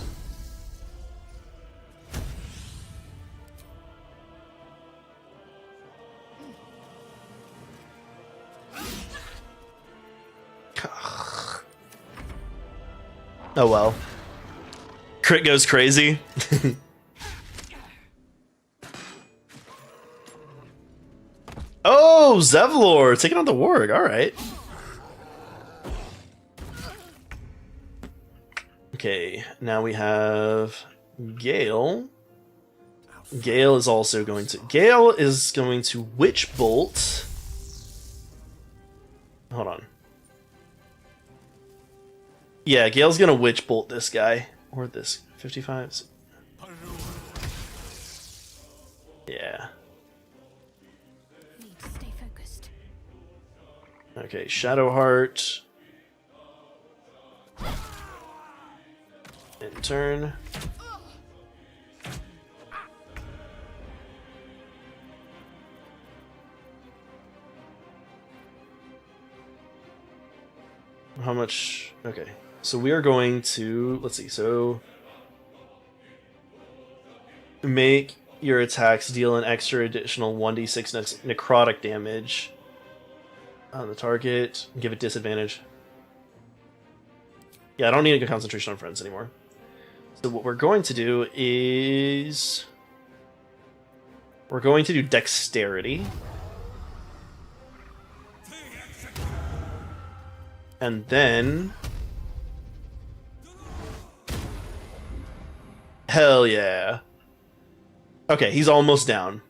Oh well. Crit goes crazy. Oh, Zevlor taking on the Warg. All right. Okay, now we have Gale. Gale is also going to... Gale is going to Witch Bolt. Hold on. Yeah, Gale's gonna Witch Bolt this guy. Or this. 55? Yeah. Need to stay focused. Okay, Shadowheart. In turn. How much? Okay. So we are going to, let's see, so make your attacks deal an extra additional 1d6 necrotic damage on the target. Give it disadvantage. Yeah, I don't need a concentration on friends anymore. So what we're going to do is we're going to do dexterity. And then... Hell yeah. Okay, he's almost down.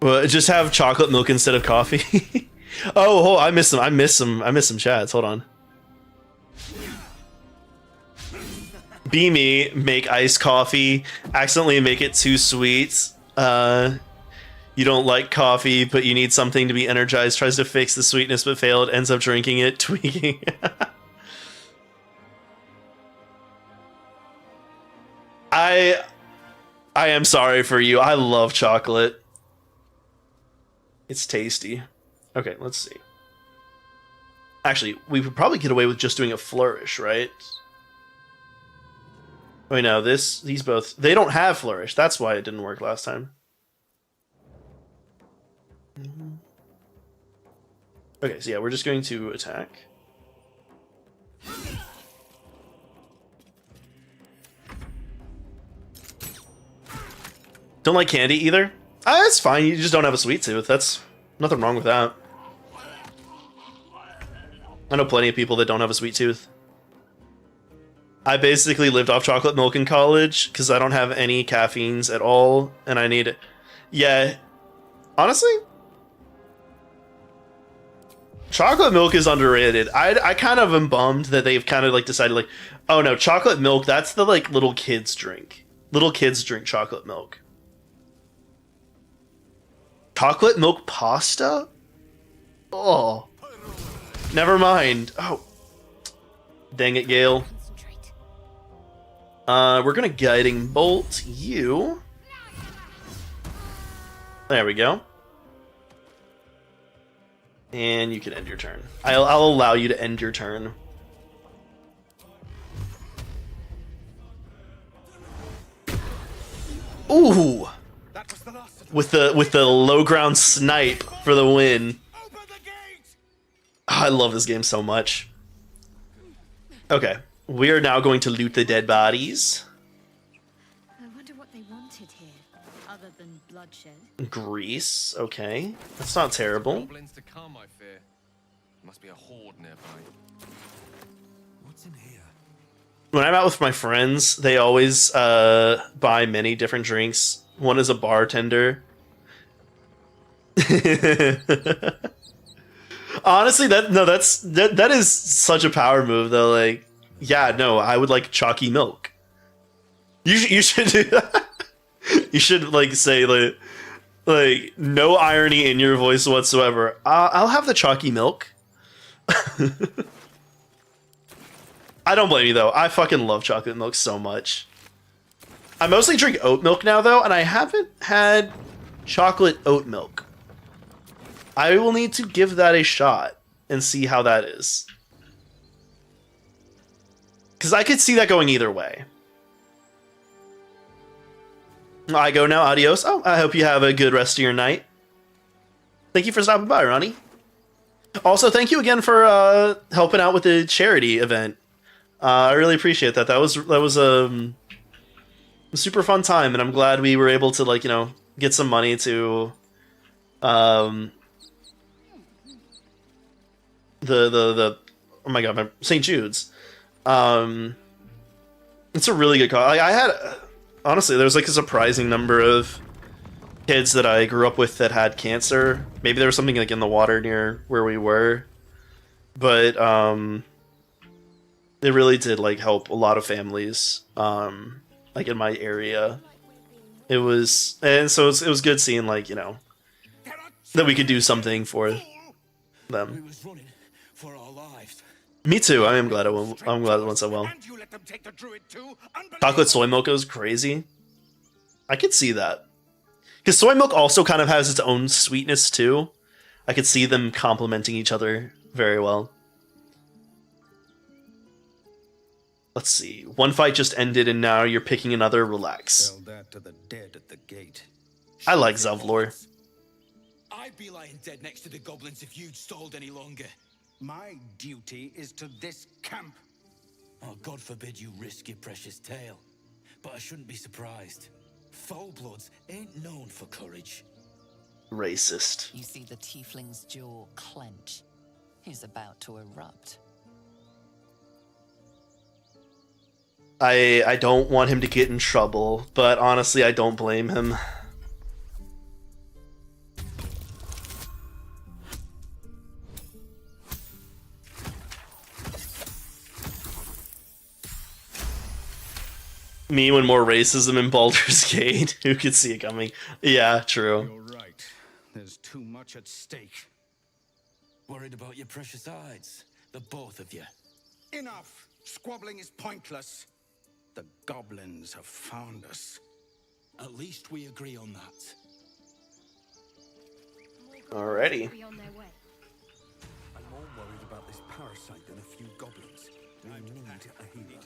Well, just have chocolate milk instead of coffee. Oh, I missed some. I missed some chats. Hold on. Be me, make iced coffee, accidentally make it too sweet. You don't like coffee, but you need something to be energized. Tries to fix the sweetness, but failed. Ends up drinking it, tweaking. I am sorry for you. I love chocolate. It's tasty. Okay, let's see. Actually, we would probably get away with just doing a flourish, right? Wait, no, these both, they don't have flourish. That's why it didn't work last time. Okay, so yeah, we're just going to attack. Don't like candy either? That's fine, you just don't have a sweet tooth. That's nothing wrong with that. I know plenty of people that don't have a sweet tooth. I basically lived off chocolate milk in college because I don't have any caffeines at all, and I need it. Yeah, honestly, chocolate milk is underrated. I kind of am bummed that they've kind of like decided like, oh no, chocolate milk, that's the like little kids drink. Little kids drink chocolate milk. Chocolate milk pasta? Oh. Never mind. Oh. Dang it, Gale. We're gonna guiding bolt you. There we go. And you can end your turn. I'll allow you to end your turn. Ooh! With the low ground snipe for the win. I love this game so much. Okay, we are now going to loot the dead bodies. I wonder what they wanted here, other than bloodshed. Grease, okay. That's not terrible. Goblins to come, I fear. Must be a horde nearby. What's in here? When I'm out with my friends, they always buy many different drinks. One is a bartender. Honestly, that is such a power move though. Like, yeah, no, I would like chalky milk. You should do that. You should like say like no irony in your voice whatsoever. I'll have the chalky milk. I don't blame you though. I fucking love chocolate milk so much. I mostly drink oat milk now though, and I haven't had chocolate oat milk. I will need to give that a shot and see how that is. Because I could see that going either way. I go now, adios. Oh, I hope you have a good rest of your night. Thank you for stopping by, Ronnie. Also, thank you again for helping out with the charity event. I really appreciate that. That was a super fun time, and I'm glad we were able to, like, you know, get some money to the oh my god, St. Jude's. It's a really good cause. Like, I had, honestly, there was like a surprising number of kids that I grew up with that had cancer. Maybe there was something like in the water near where we were, but it really did like help a lot of families like in my area. It was, and so it was good seeing, like, you know, that we could do something for them. Me too. I am glad I'm glad it went so well. Chocolate soy milk is crazy. I could see that. Because soy milk also kind of has its own sweetness too. I could see them complementing each other very well. Let's see. One fight just ended and now you're picking another. Relax. Tell that to the dead at the gate. I like Zevlor. I'd be lying dead next to the goblins if you'd stalled any longer. My duty is to this camp. Oh, God forbid you risk your precious tail. But I shouldn't be surprised. Foulbloods ain't known for courage. Racist. You see the tiefling's jaw clench. He's about to erupt. I don't want him to get in trouble, but honestly, I don't blame him. Me when more racism in Baldur's Gate. Who could see it coming? Yeah, true. You're right. There's too much at stake. Worried about your precious hides, the both of you. Enough! Squabbling is pointless. The goblins have found us. At least we agree on that. Alrighty. Be on their way. I'm more worried about this parasite than a few goblins. We need a healer.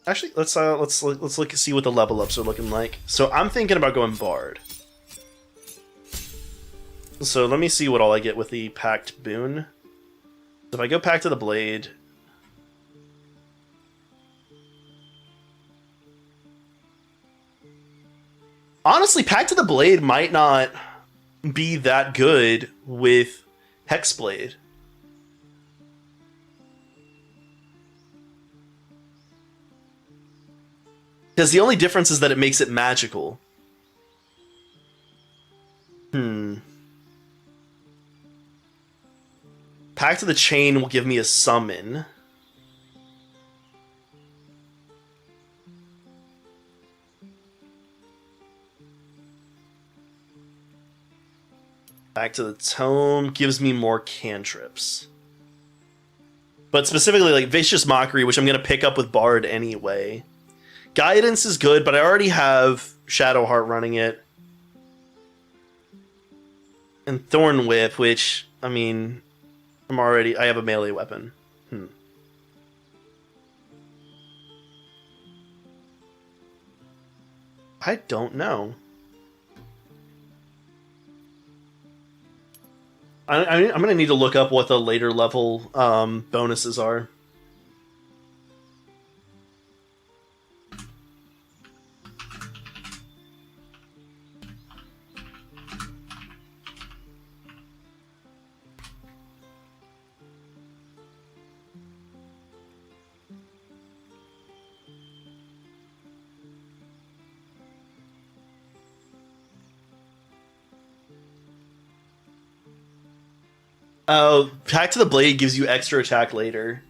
Actually, let's look and see what the level ups are looking like. So I'm thinking about going Bard. So let me see what all I get with the Pact Boon. If I go Pact of the Blade, honestly, Pact of the Blade might not be that good with Hexblade. Because the only difference is that it makes it magical. Pact of the Chain will give me a summon. Back to the Tome gives me more cantrips. But specifically, like, Vicious Mockery, which I'm going to pick up with Bard anyway. Guidance is good, but I already have Shadowheart running it. And Thorn Whip, which, I mean, I have a melee weapon. I don't know. I'm going to need to look up what the later level bonuses are. Oh, Pact to the Blade gives you extra attack later.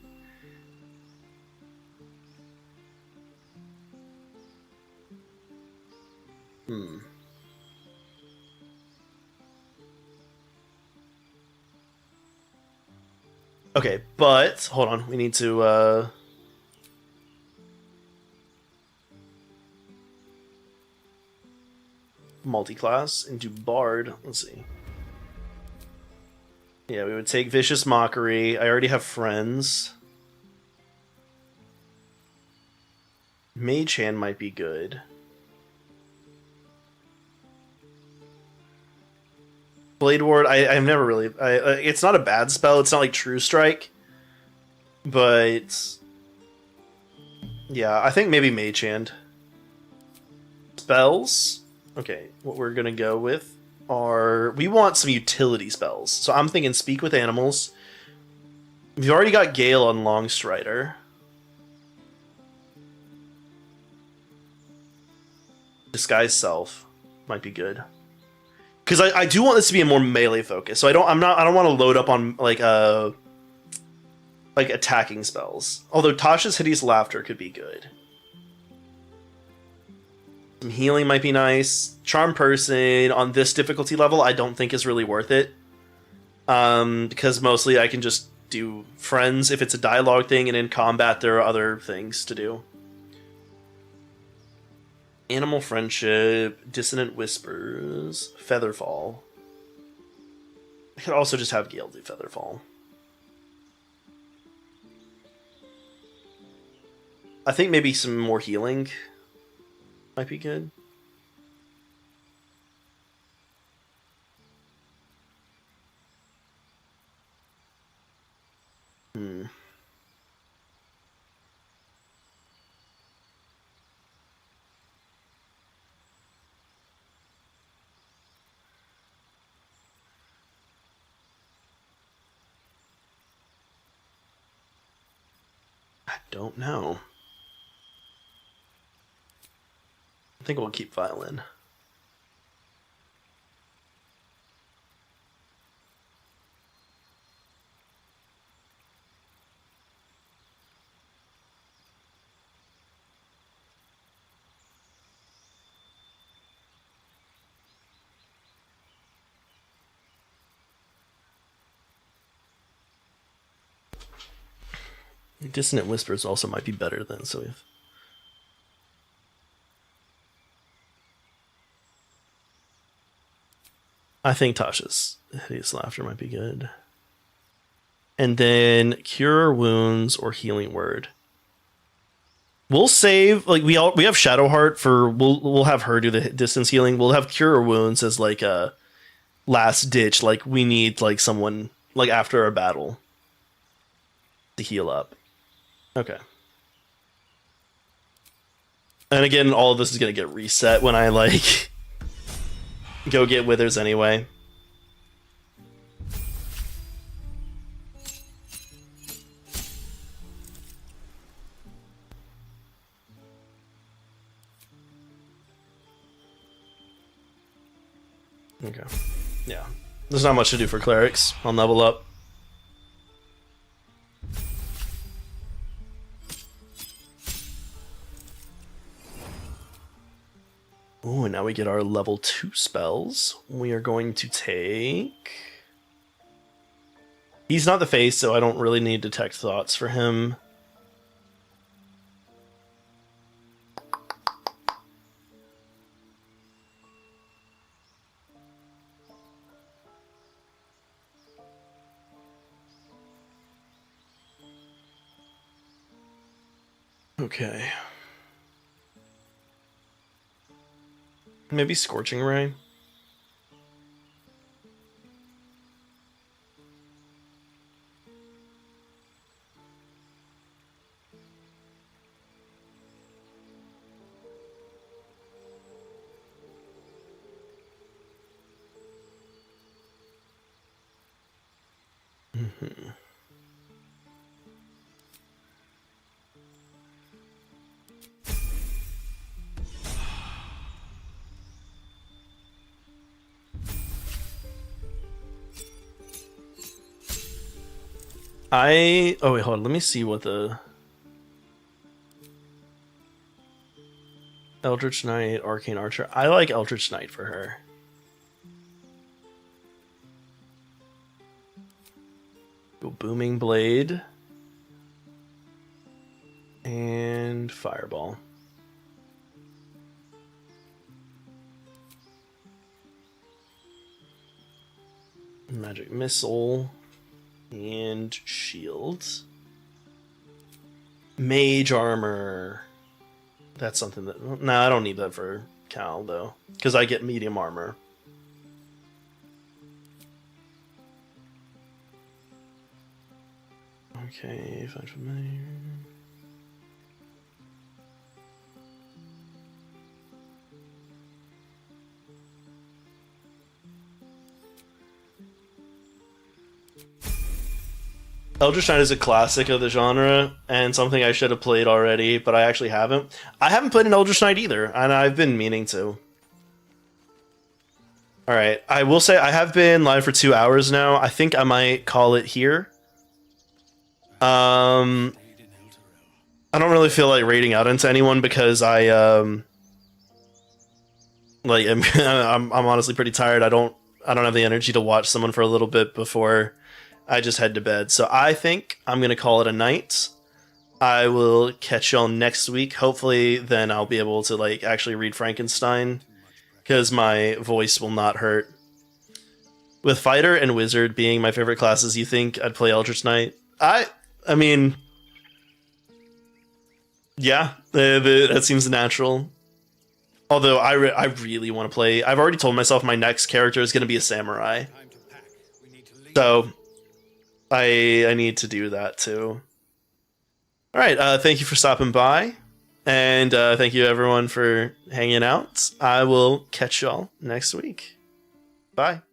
Okay, but hold on. We need to multi-class into Bard. Let's see. Yeah, we would take Vicious Mockery. I already have friends. Mage Hand might be good. Blade Ward, I've never really... it's not a bad spell. It's not like True Strike. But... yeah, I think maybe Mage Hand. Spells? Okay, what we're going to go with are... we want some utility spells. So I'm thinking Speak with Animals. We've already got Gale on Longstrider. Disguise Self might be good. Because I do want this to be a more melee focus. So I don't want to load up on like attacking spells. Although Tasha's Hideous Laughter could be good. Some healing might be nice. Charm Person on this difficulty level I don't think is really worth it. Because mostly I can just do friends if it's a dialogue thing, and in combat there are other things to do. Animal Friendship, Dissonant Whispers, Featherfall. I could also just have Gale do Featherfall. I think maybe some more healing might be good. I don't know. I think we'll keep Violin. Dissonant Whispers also might be better then, so if I think Tasha's Hideous Laughter might be good. And then Cure Wounds or Healing Word. We'll save, like, we have Shadowheart for, we'll have her do the distance healing. We'll have Cure Wounds as like a last ditch, like we need like someone like after a battle to heal up. Okay. And again, all of this is gonna get reset when I like go get Withers anyway. Okay. Yeah. There's not much to do for clerics. I'll level up. Oh, and now we get our level 2 spells. We are going to take... He's not the face, so I don't really need Detect Thoughts for him. Okay. Maybe Scorching Ray? Mm-hmm. Oh wait, hold on. Let me see what the Eldritch Knight, Arcane Archer. I like Eldritch Knight for her. Go Booming Blade and Fireball. Magic Missile. And shield. Mage armor. That's something that... No, I don't need that for Cal, though. Because I get medium armor. Okay, find familiar. Eldritch Knight is a classic of the genre, and something I should have played already, but I actually haven't. I haven't played an Eldritch Knight either, and I've been meaning to. Alright, I will say I have been live for 2 hours now. I think I might call it here. I don't really feel like raiding out into anyone because I'm honestly pretty tired. I don't have the energy to watch someone for a little bit before I just head to bed. So I think I'm going to call it a night. I will catch y'all next week. Hopefully then I'll be able to like actually read Frankenstein because my voice will not hurt. With Fighter and Wizard being my favorite classes, you think I'd play Eldritch Knight? I mean, yeah, that seems natural. Although I really want to play... I've already told myself my next character is going to be a samurai. So I need to do that too. Alright, thank you for stopping by. And thank you everyone for hanging out. I will catch y'all next week. Bye.